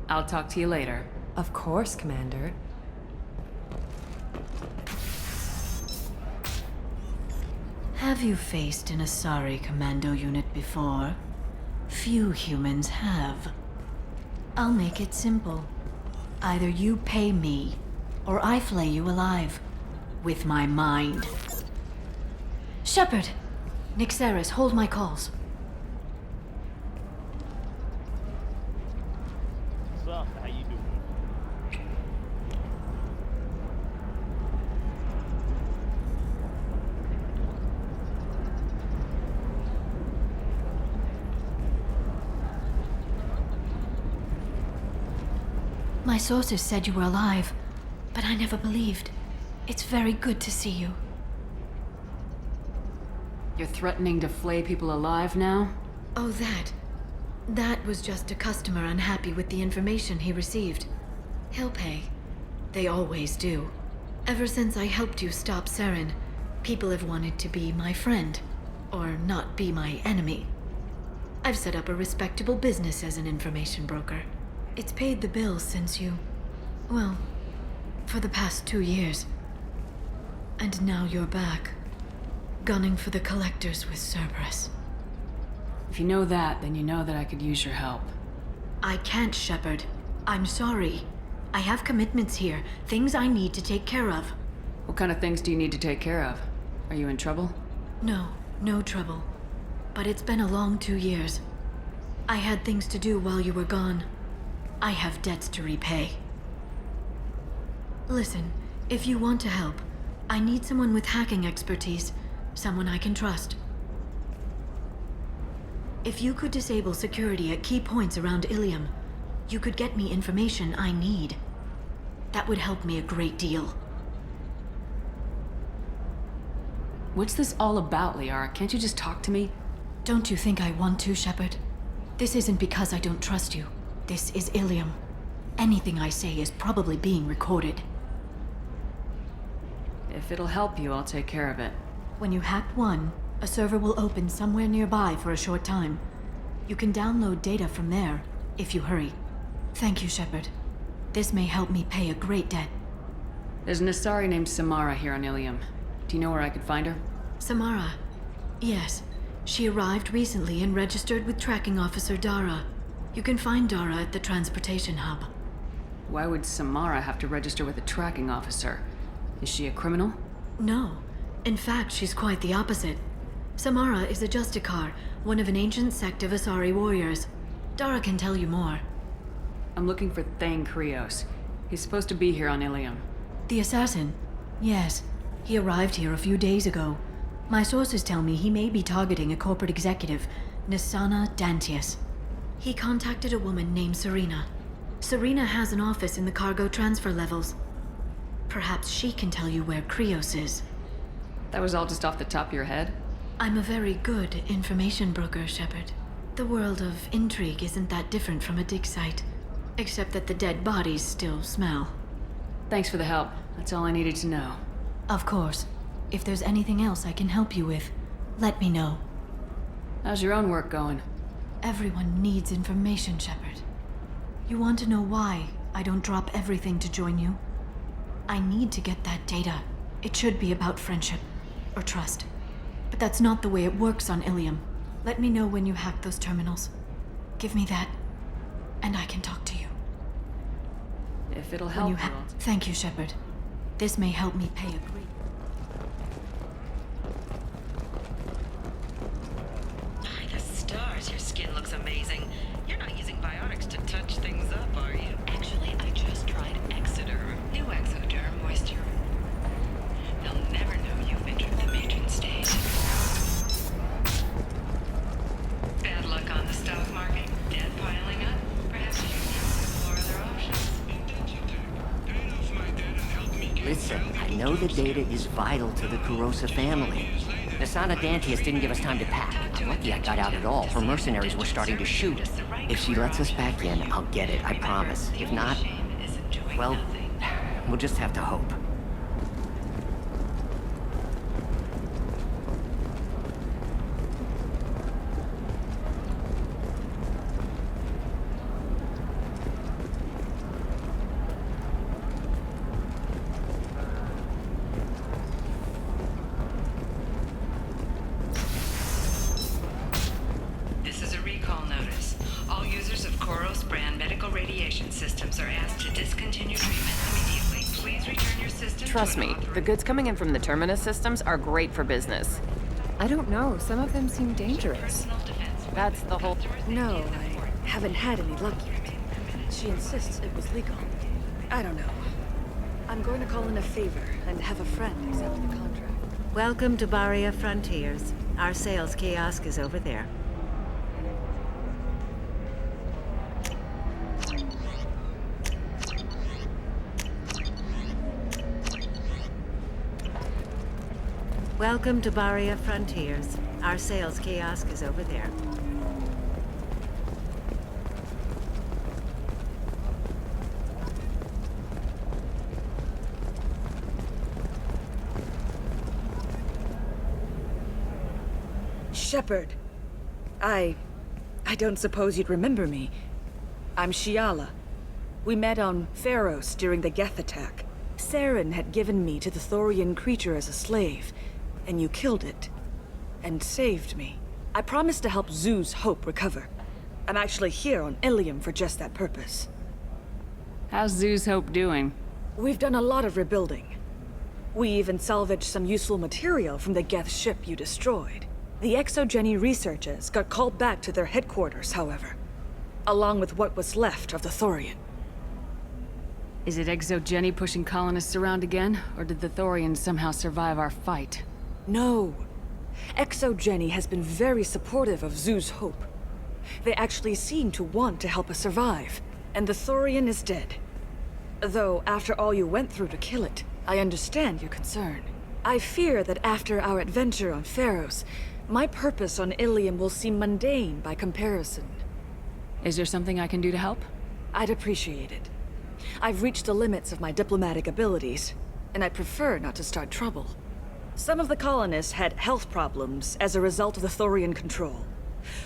I'll talk to you later. Of course, Commander. Have you faced an Asari commando unit before? Few humans have. I'll make it simple. Either you pay me, or I flay you alive. With my mind. Shepard! Nixeris, hold my calls. What's up? How you doing? My sources said you were alive, but I never believed. It's very good to see you. You're threatening to flay people alive now? Oh, that. That was just a customer unhappy with the information he received. He'll pay. They always do. Ever since I helped you stop Saren, people have wanted to be my friend, or not be my enemy. I've set up a respectable business as an information broker. It's paid the bills since you... well, for the past 2 years. And now you're back, gunning for the Collectors with Cerberus. If you know that, then you know that I could use your help. I can't, Shepard. I'm sorry. I have commitments here, things I need to take care of. What kind of things do you need to take care of? Are you in trouble? No, no trouble. But it's been a long 2 years. I had things to do while you were gone. I have debts to repay. Listen, if you want to help, I need someone with hacking expertise, someone I can trust. If you could disable security at key points around Ilium, you could get me information I need. That would help me a great deal. What's this all about, Liara? Can't you just talk to me? Don't you think I want to, Shepard? This isn't because I don't trust you. This is Ilium. Anything I say is probably being recorded. If it'll help you, I'll take care of it. When you hack one, a server will open somewhere nearby for a short time. You can download data from there, if you hurry. Thank you, Shepard. This may help me pay a great debt. There's an Asari named Samara here on Ilium. Do you know where I could find her? Samara? Yes. She arrived recently and registered with Tracking Officer Dara. You can find Dara at the transportation hub. Why would Samara have to register with a tracking officer? Is she a criminal? No. In fact, she's quite the opposite. Samara is a Justicar, one of an ancient sect of Asari warriors. Dara can tell you more. I'm looking for Thane Krios. He's supposed to be here on Ilium. The assassin? Yes. He arrived here a few days ago. My sources tell me he may be targeting a corporate executive, Nisana Dantius. He contacted a woman named Serena. Serena has an office in the cargo transfer levels. Perhaps she can tell you where Krios is. That was all just off the top of your head? I'm a very good information broker, Shepard. The world of intrigue isn't that different from a dig site, except that the dead bodies still smell. Thanks for the help. That's all I needed to know. Of course. If there's anything else I can help you with, let me know. How's your own work going? Everyone needs information, Shepard. You want to know why I don't drop everything to join you? I need to get that data. It should be about friendship, or trust. But that's not the way it works on Ilium. Let me know when you hack those terminals. Give me that, and I can talk to you. If it'll help, Thank you, Shepard. This may help me pay a great... By the stars, your skin looks amazing. You're not using biotics to touch things up, are you? Actually, I just tried Exoderm. New Exoderm moisture. They'll never know you've entered the matron stage. Bad luck on the stock market. Debt piling up. Perhaps you should explore other options. Listen, I know the data is vital to the Kurosa family. Nisana Dantius didn't give us time to pack. I'm lucky I got out at all. Her mercenaries were starting to shoot. If she lets us back in, I'll get it, I promise. If not, well, we'll just have to hope. communication systems are asked to discontinue treatment immediately. Please return your system. Trust me, the goods coming in from the Terminus systems are great for business. I don't know. Some of them seem dangerous. That's the whole... No, I haven't had any luck yet. She insists it was legal. I don't know. I'm going to call in a favor and have a friend accept the contract. Welcome to Barria Frontiers. Our sales kiosk is over there. Welcome to Barria Frontiers. Our sales kiosk is over there. Shepard. I don't suppose you'd remember me. I'm Shiala. We met on Pharos during the Geth attack. Saren had given me to the Thorian creature as a slave, and you killed it. And saved me. I promised to help Zoo's Hope recover. I'm actually here on Ilium for just that purpose. How's Zoo's Hope doing? We've done a lot of rebuilding. We even salvaged some useful material from the Geth ship you destroyed. The Exogeny researchers got called back to their headquarters, however, along with what was left of the Thorian. Is it Exogeny pushing colonists around again, or did the Thorians somehow survive our fight? No. Exogeny has been very supportive of Zoo's Hope. They actually seem to want to help us survive, and the Thorian is dead. Though, after all you went through to kill it, I understand your concern. I fear that after our adventure on Pharos, my purpose on Ilium will seem mundane by comparison. Is there something I can do to help? I'd appreciate it. I've reached the limits of my diplomatic abilities, and I prefer not to start trouble. Some of the colonists had health problems as a result of the Thorian control.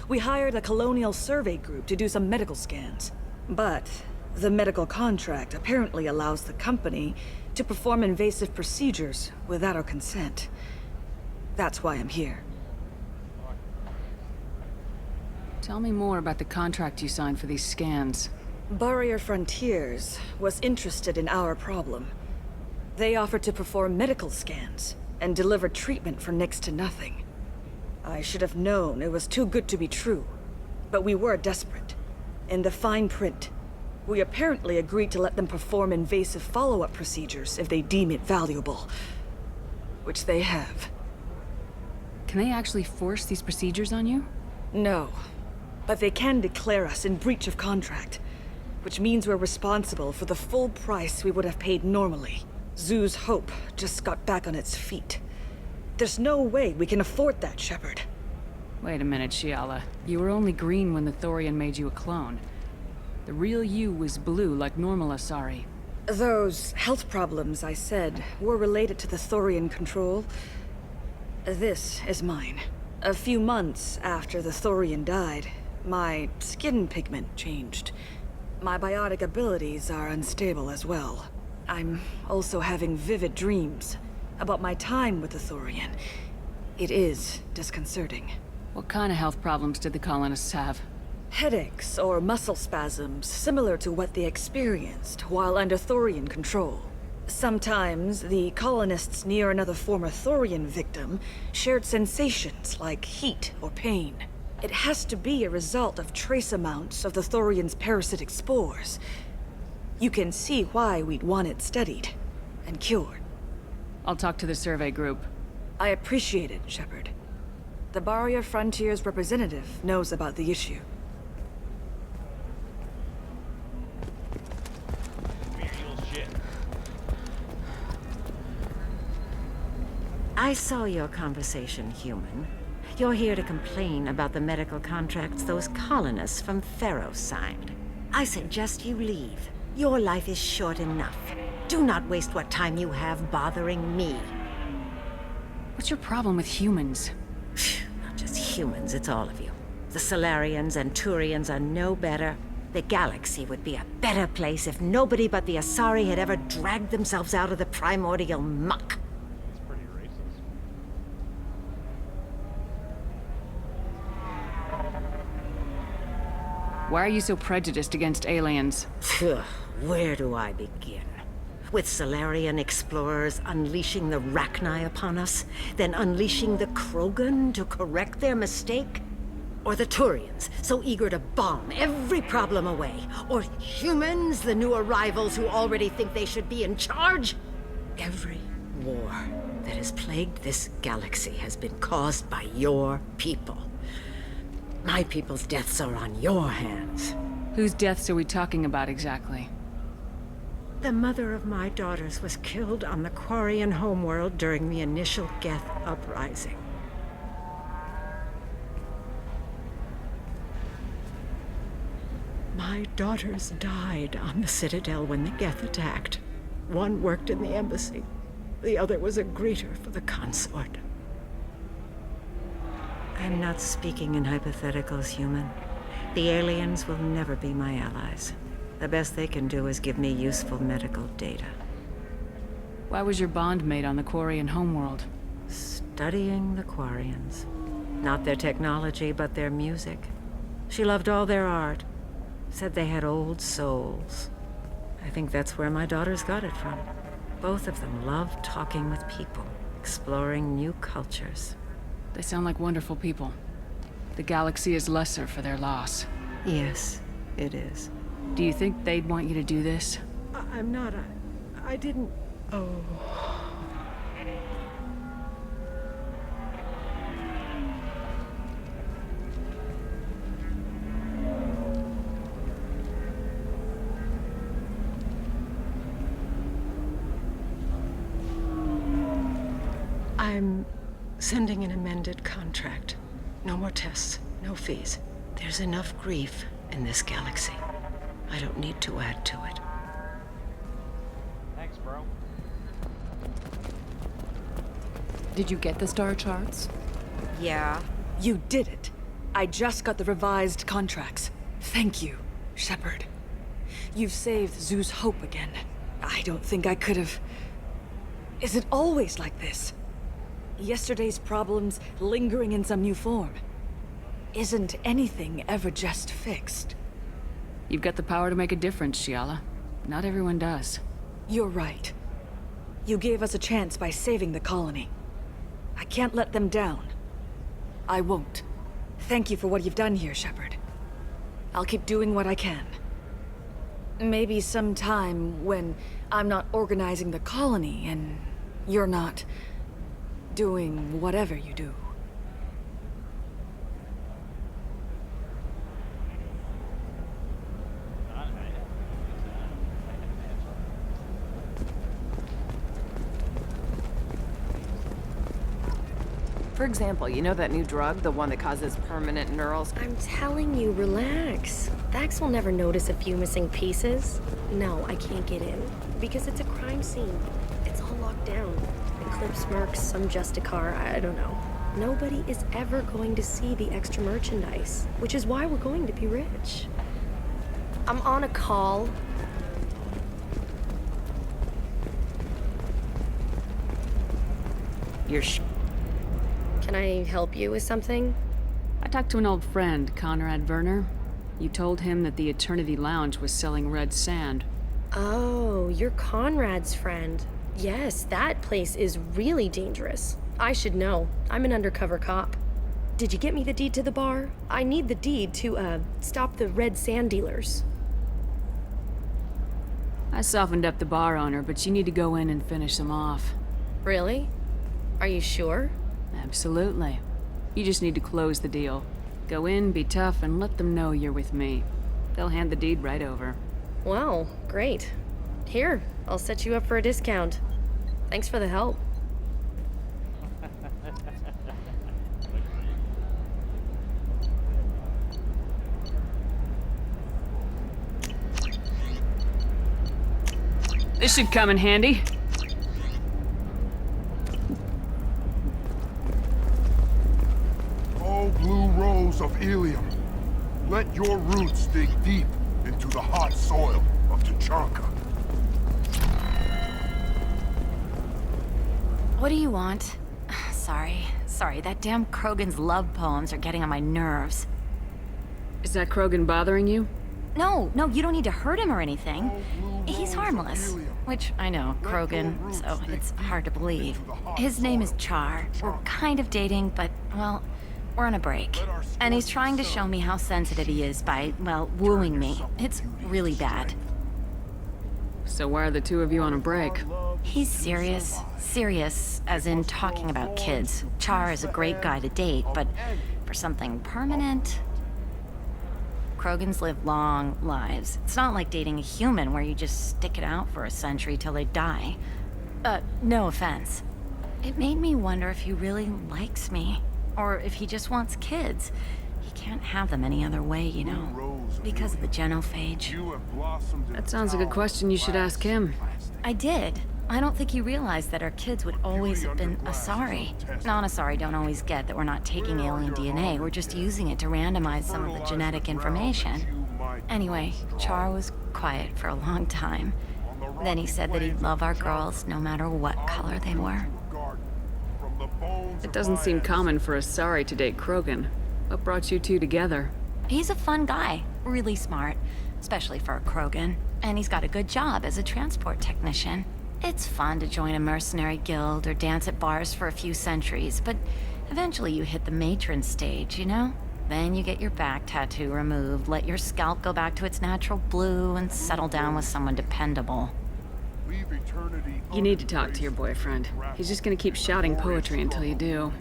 We hired a colonial survey group to do some medical scans. But the medical contract apparently allows the company to perform invasive procedures without our consent. That's why I'm here. Tell me more about the contract you signed for these scans. Barrier Frontiers was interested in our problem. They offered to perform medical scans and deliver treatment for next to nothing. I should have known it was too good to be true, but we were desperate. In the fine print, we apparently agreed to let them perform invasive follow-up procedures if they deem it valuable. Which they have. Can they actually force these procedures on you? No. But they can declare us in breach of contract, which means we're responsible for the full price we would have paid normally. Zoo's Hope just got back on its feet. There's no way we can afford that, Shepard. Wait a minute, Shiala. You were only green when the Thorian made you a clone. The real you was blue like normal Asari. Those health problems I said were related to the Thorian control. This is mine. A few months after the Thorian died, my skin pigment changed. My biotic abilities are unstable as well. I'm also having vivid dreams about my time with the Thorian. It is disconcerting. What kind of health problems did the colonists have? Headaches or muscle spasms similar to what they experienced while under Thorian control. Sometimes the colonists near another former Thorian victim shared sensations like heat or pain. It has to be a result of trace amounts of the Thorian's parasitic spores. You can see why we'd want it studied and cured. I'll talk to the survey group. I appreciate it, Shepard. The Barrier Frontiers representative knows about the issue. I saw your conversation, human. You're here to complain about the medical contracts those colonists from Pharos signed. I suggest you leave. Your life is short enough. Do not waste what time you have bothering me. What's your problem with humans? Not just humans, it's all of you. The Solarians and Turians are no better. The galaxy would be a better place if nobody but the Asari had ever dragged themselves out of the primordial muck. Why are you so prejudiced against aliens? Where do I begin? With Solarian explorers unleashing the Rachni upon us, then unleashing the Krogan to correct their mistake? Or the Turians, so eager to bomb every problem away? Or humans, the new arrivals who already think they should be in charge? Every war that has plagued this galaxy has been caused by your people. My people's deaths are on your hands. Whose deaths are we talking about exactly? The mother of my daughters was killed on the Quarian homeworld during the initial Geth uprising. My daughters died on the Citadel when the Geth attacked. One worked in the embassy. The other was a greeter for the consort. I'm not speaking in hypotheticals, human. The aliens will never be my allies. The best they can do is give me useful medical data. Why was your bond made on the Quarian homeworld? Studying the Quarians. Not their technology, but their music. She loved all their art. Said they had old souls. I think that's where my daughters got it from. Both of them loved talking with people, exploring new cultures. They sound like wonderful people. The galaxy is lesser for their loss. Yes, it is. Do you think they'd want you to do this? I'm not. I didn't. Oh. I'm sending an amended contract. No more tests, no fees. There's enough grief in this galaxy. I don't need to add to it. Thanks, bro. Did you get the star charts? Yeah. You did it. I just got the revised contracts. Thank you, Shepard. You've saved Zoo's hope again. I don't think I could have... Is it always like this? Yesterday's problems lingering in some new form. Isn't anything ever just fixed? You've got the power to make a difference, Shiala. Not everyone does. You're right. You gave us a chance by saving the colony. I can't let them down. I won't. Thank you for what you've done here, Shepard. I'll keep doing what I can. Maybe sometime when I'm not organizing the colony and you're not doing whatever you do. For example, you know that new drug, the one that causes permanent neural... I'm telling you, relax. Vax will never notice a few missing pieces. No, I can't get in. Because it's a crime scene. It's all locked down. Eclipse mercs, some Justicar, I don't know. Nobody is ever going to see the extra merchandise, which is why we're going to be rich. I'm on a call. Can I help you with something? I talked to an old friend, Conrad Werner. You told him that the Eternity Lounge was selling red sand. Oh, you're Conrad's friend. Yes, that place is really dangerous. I should know. I'm an undercover cop. Did you get me the deed to the bar? I need the deed to, stop the red sand dealers. I softened up the bar owner, but you need to go in and finish them off. Really? Are you sure? Absolutely. You just need to close the deal. Go in, be tough, and let them know you're with me. They'll hand the deed right over. Wow, great. Here, I'll set you up for a discount. Thanks for the help. This should come in handy. Oh, blue rose of Ilium, let your roots dig deep into the hot soil of Tuchanka. What do you want? Sorry, that damn Krogan's love poems are getting on my nerves. Is that Krogan bothering you? No, you don't need to hurt him or anything. He's harmless. Which, I know, Krogan, so it's hard to believe. His name is Char. We're kind of dating, but, well, we're on a break. And he's trying to show me how sensitive he is by, well, wooing me. It's really bad. So why are the two of you on a break? He's serious. Serious, as in talking about kids. Char is a great guy to date, but for something permanent... Krogans live long lives. It's not like dating a human where you just stick it out for a century till they die. No offense. It made me wonder if he really likes me, or if he just wants kids. He can't have them any other way, you know, because of the genophage. That sounds like a question you should ask him. I did. I don't think he realized that our kids would always have been Asari. Non-Asari don't always get that we're not taking alien DNA, we're just using it to randomize some of the genetic information. Anyway, Char was quiet for a long time. Then he said that he'd love our girls no matter what color they were. It doesn't seem common for Asari to date Krogan. What brought you two together? He's a fun guy, really smart, especially for a Krogan. And he's got a good job as a transport technician. It's fun to join a mercenary guild or dance at bars for a few centuries, but eventually you hit the matron stage, you know? Then you get your back tattoo removed, let your scalp go back to its natural blue, and settle down with someone dependable. You need to talk to your boyfriend. He's just gonna keep shouting poetry until you do.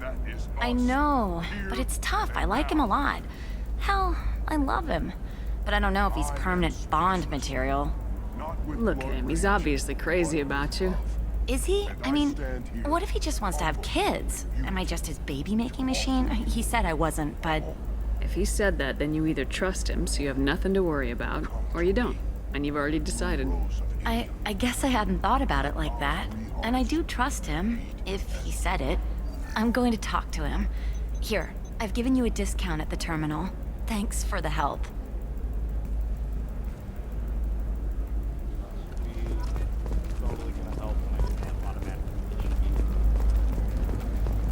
I know, but it's tough. I like him a lot. Hell, I love him. But I don't know if he's permanent Bond material. Look at him. He's obviously crazy about you. Is he? I mean, what if he just wants to have kids? Am I just his baby-making machine? He said I wasn't, but... If he said that, then you either trust him, so you have nothing to worry about, or you don't, and you've already decided. I guess I hadn't thought about it like that. And I do trust him, if he said it. I'm going to talk to him. Here, I've given you a discount at the terminal. Thanks for the help.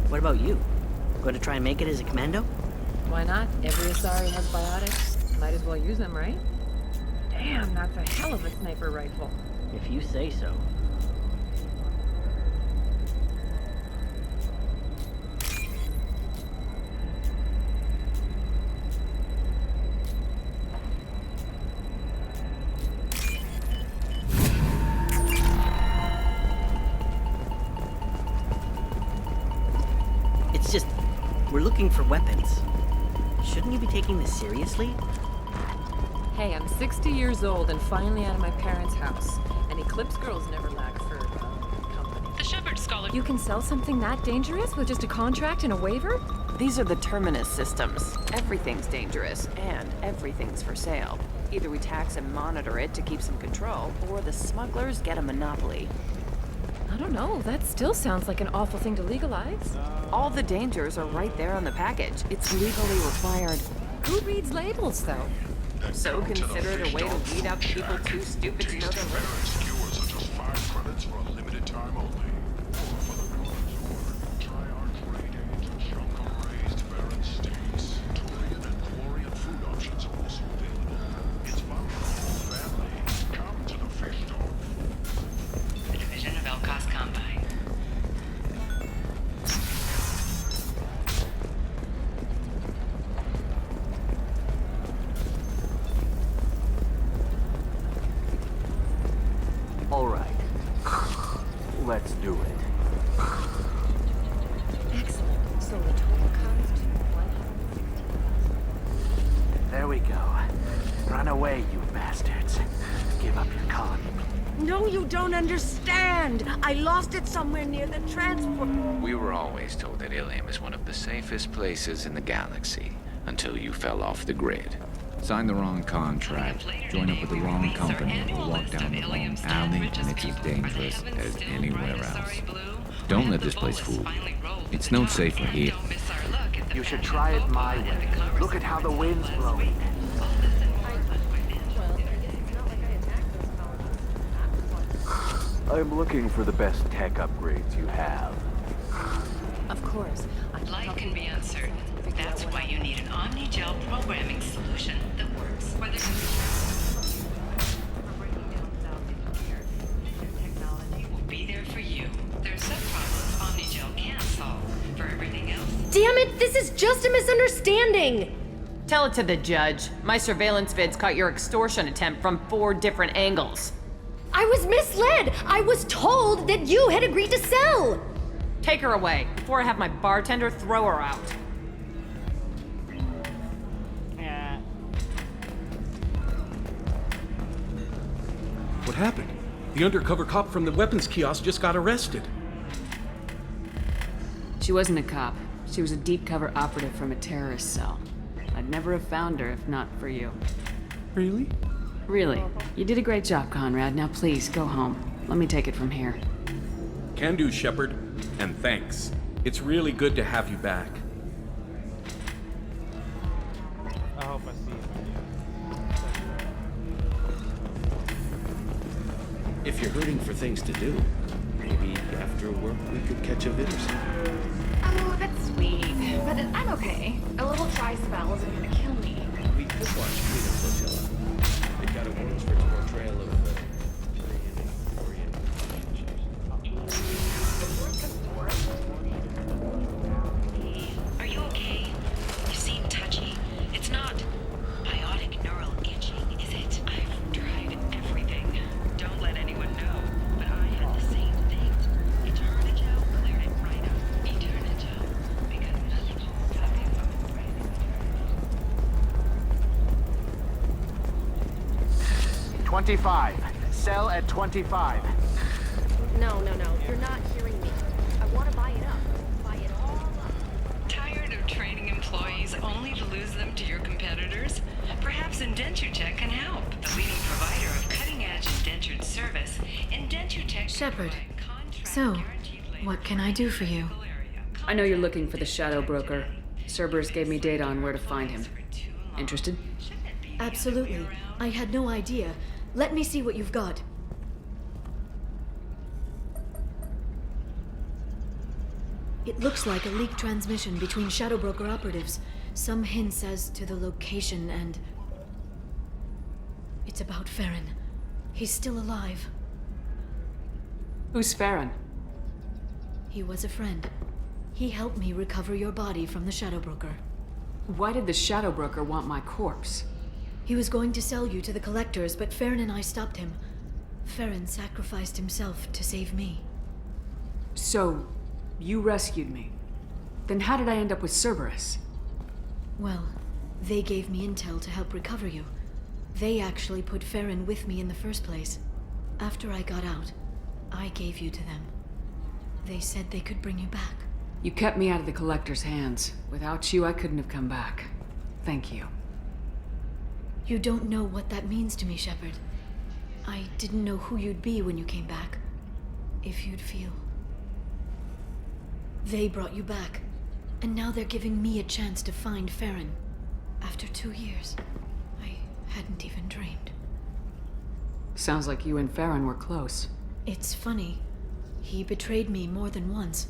What about you? Going to try and make it as a commando? Why not? Every Asari has biotics. Might as well use them, right? Damn, that's a hell of a sniper rifle. If you say so. It's just, we're looking for weapons. Shouldn't you be taking this seriously? Hey, I'm 60 years old and finally out of my parents' house. And Eclipse girls never lack for company. The Shepherd Scholar. You can sell something that dangerous with just a contract and a waiver? These are the Terminus systems. Everything's dangerous, and everything's for sale. Either we tax and monitor it to keep some control, or the smugglers get a monopoly. I don't know, that still sounds like an awful thing to legalize. All the dangers are right there on the package. It's legally required. Who reads labels, though? So consider it a way to weed out people too stupid to know their limits. Skewers are just 5 credits for a limited time only. Or for the common try our trade aid to Jungle-raised barren steaks. Turian and Chlorian food options are also available. It's fun for the whole family. Come to the fish stove. The division of Elkos Combine. All right. Let's do it. Excellent. So the total cost, There we go. Run away, you bastards. Give up your con. No, you don't understand. I lost it somewhere near the transport. We were always told that Ilium is one of the safest places in the galaxy, until you fell off the grid. Sign the wrong contract, join up with the wrong company, or walk down the wrong alley, and it's as dangerous as anywhere else. Don't let this place fool you. It's no safer here. You should try it my way. Look at how the wind's blowing. I'm looking for the best tech upgrades you have. Of course. Life can be uncertain. That's why you need an Omni-Gel programming solution. solution that works. Whether technology will be there for you. There's some problems Omnigel can't solve. For everything else, Damn it, this is just a misunderstanding! Tell it to the judge. My surveillance vids caught your extortion attempt from 4 different angles. I was misled! I was told that you had agreed to sell! Take her away, before I have my bartender throw her out. Yeah. What happened? The undercover cop from the weapons kiosk just got arrested. She wasn't a cop. She was a deep cover operative from a terrorist cell. I'd never have found her if not for you. Really? Really. You did a great job, Conrad. Now please, go home. Let me take it from here. Can do, Shepard. And thanks. It's really good to have you back. I hope I see you. If you're hurting for things to do, maybe after work we could catch a vid or something. Oh, that's sweet. But I'm okay. A little dry spell isn't gonna kill me. We could watch Freedom Flotilla. They've got awards for its portrayal of Korean and Korean relationships. are you okay? You seem touchy. It's not biotic neural itching, is it? I've tried everything. Don't let anyone know, but I had the same thing. Eternigel cleared it right up. Eternigel. Because nothing holds up its own brain. 25. Sell at 25. No, you're not hearing me. I want to buy it up. Buy it all up. Tired of training employees only to lose them to your competitors? Perhaps IndentureTech can help. The leading provider of cutting-edge indentured service, IndentureTech. Shepard, so, what can I do for you? I know you're looking for the Shadow Broker. Cerberus gave me data on where to find him. Interested? Absolutely. I had no idea. Let me see what you've got. It looks like a leaked transmission between Shadow Broker operatives. Some hints as to the location and... It's about Farron. He's still alive. Who's Farron? He was a friend. He helped me recover your body from the Shadow Broker. Why did the Shadow Broker want my corpse? He was going to sell you to the collectors, but Farron and I stopped him. Farron sacrificed himself to save me. So, you rescued me. Then how did I end up with Cerberus? Well, they gave me intel to help recover you. They actually put Farron with me in the first place. After I got out, I gave you to them. They said they could bring you back. You kept me out of the collector's hands. Without you, I couldn't have come back. Thank you. You don't know what that means to me, Shepard. I didn't know who you'd be when you came back. If you'd feel. They brought you back, and now they're giving me a chance to find Farron. After 2 years, I hadn't even dreamed. Sounds like you and Farron were close. It's funny. He betrayed me more than once.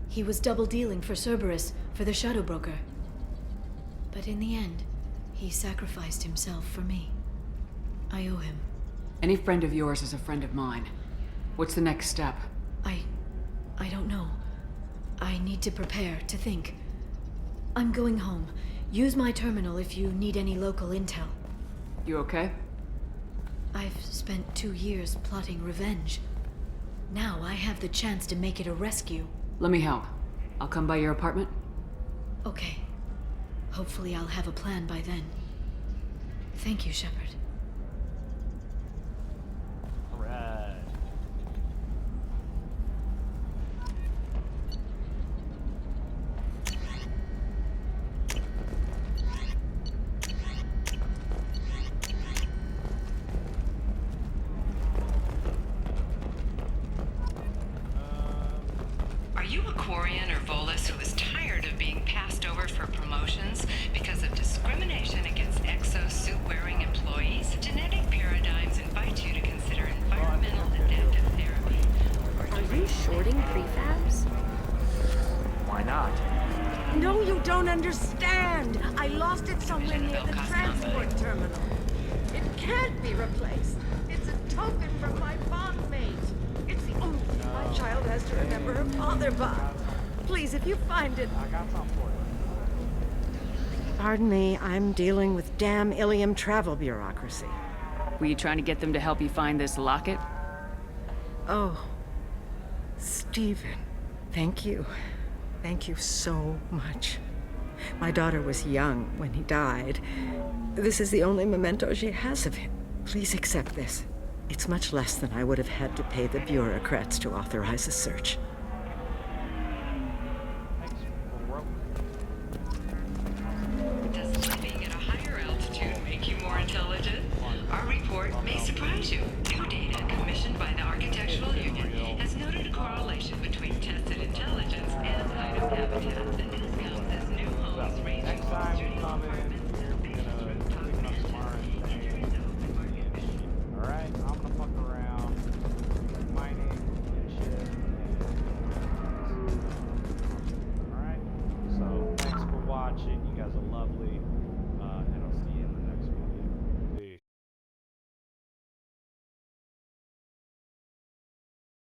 He was double-dealing for Cerberus, for the Shadow Broker. But in the end, he sacrificed himself for me. I owe him. Any friend of yours is a friend of mine. What's the next step? I don't know. I need to prepare, to think. I'm going home. Use my terminal if you need any local intel. You okay? I've spent 2 years plotting revenge. Now I have the chance to make it a rescue. Let me help. I'll come by your apartment. Okay. Hopefully I'll have a plan by then. Thank you, Shepard. Alright. Are you a Quarian or Volus who is tired of being passed over for promotions because of discrimination against exosuit-wearing employees? Genetic paradigms invite you to consider environmental adaptive therapy. Are you shorting prefabs? Why not? No, you don't understand. I lost lost it somewhere near the transport terminal. It can't be replaced. It's a token from my bondmate. It's the only thing my child has to remember her father by. Please, if you find it... I got something for you. Pardon me, I'm dealing with damn Ilium travel bureaucracy. Were you trying to get them to help you find this locket? Oh, Stephen, thank you. Thank you so much. My daughter was young when he died. This is the only memento she has of him. Please accept this. It's much less than I would have had to pay the bureaucrats to authorize a search.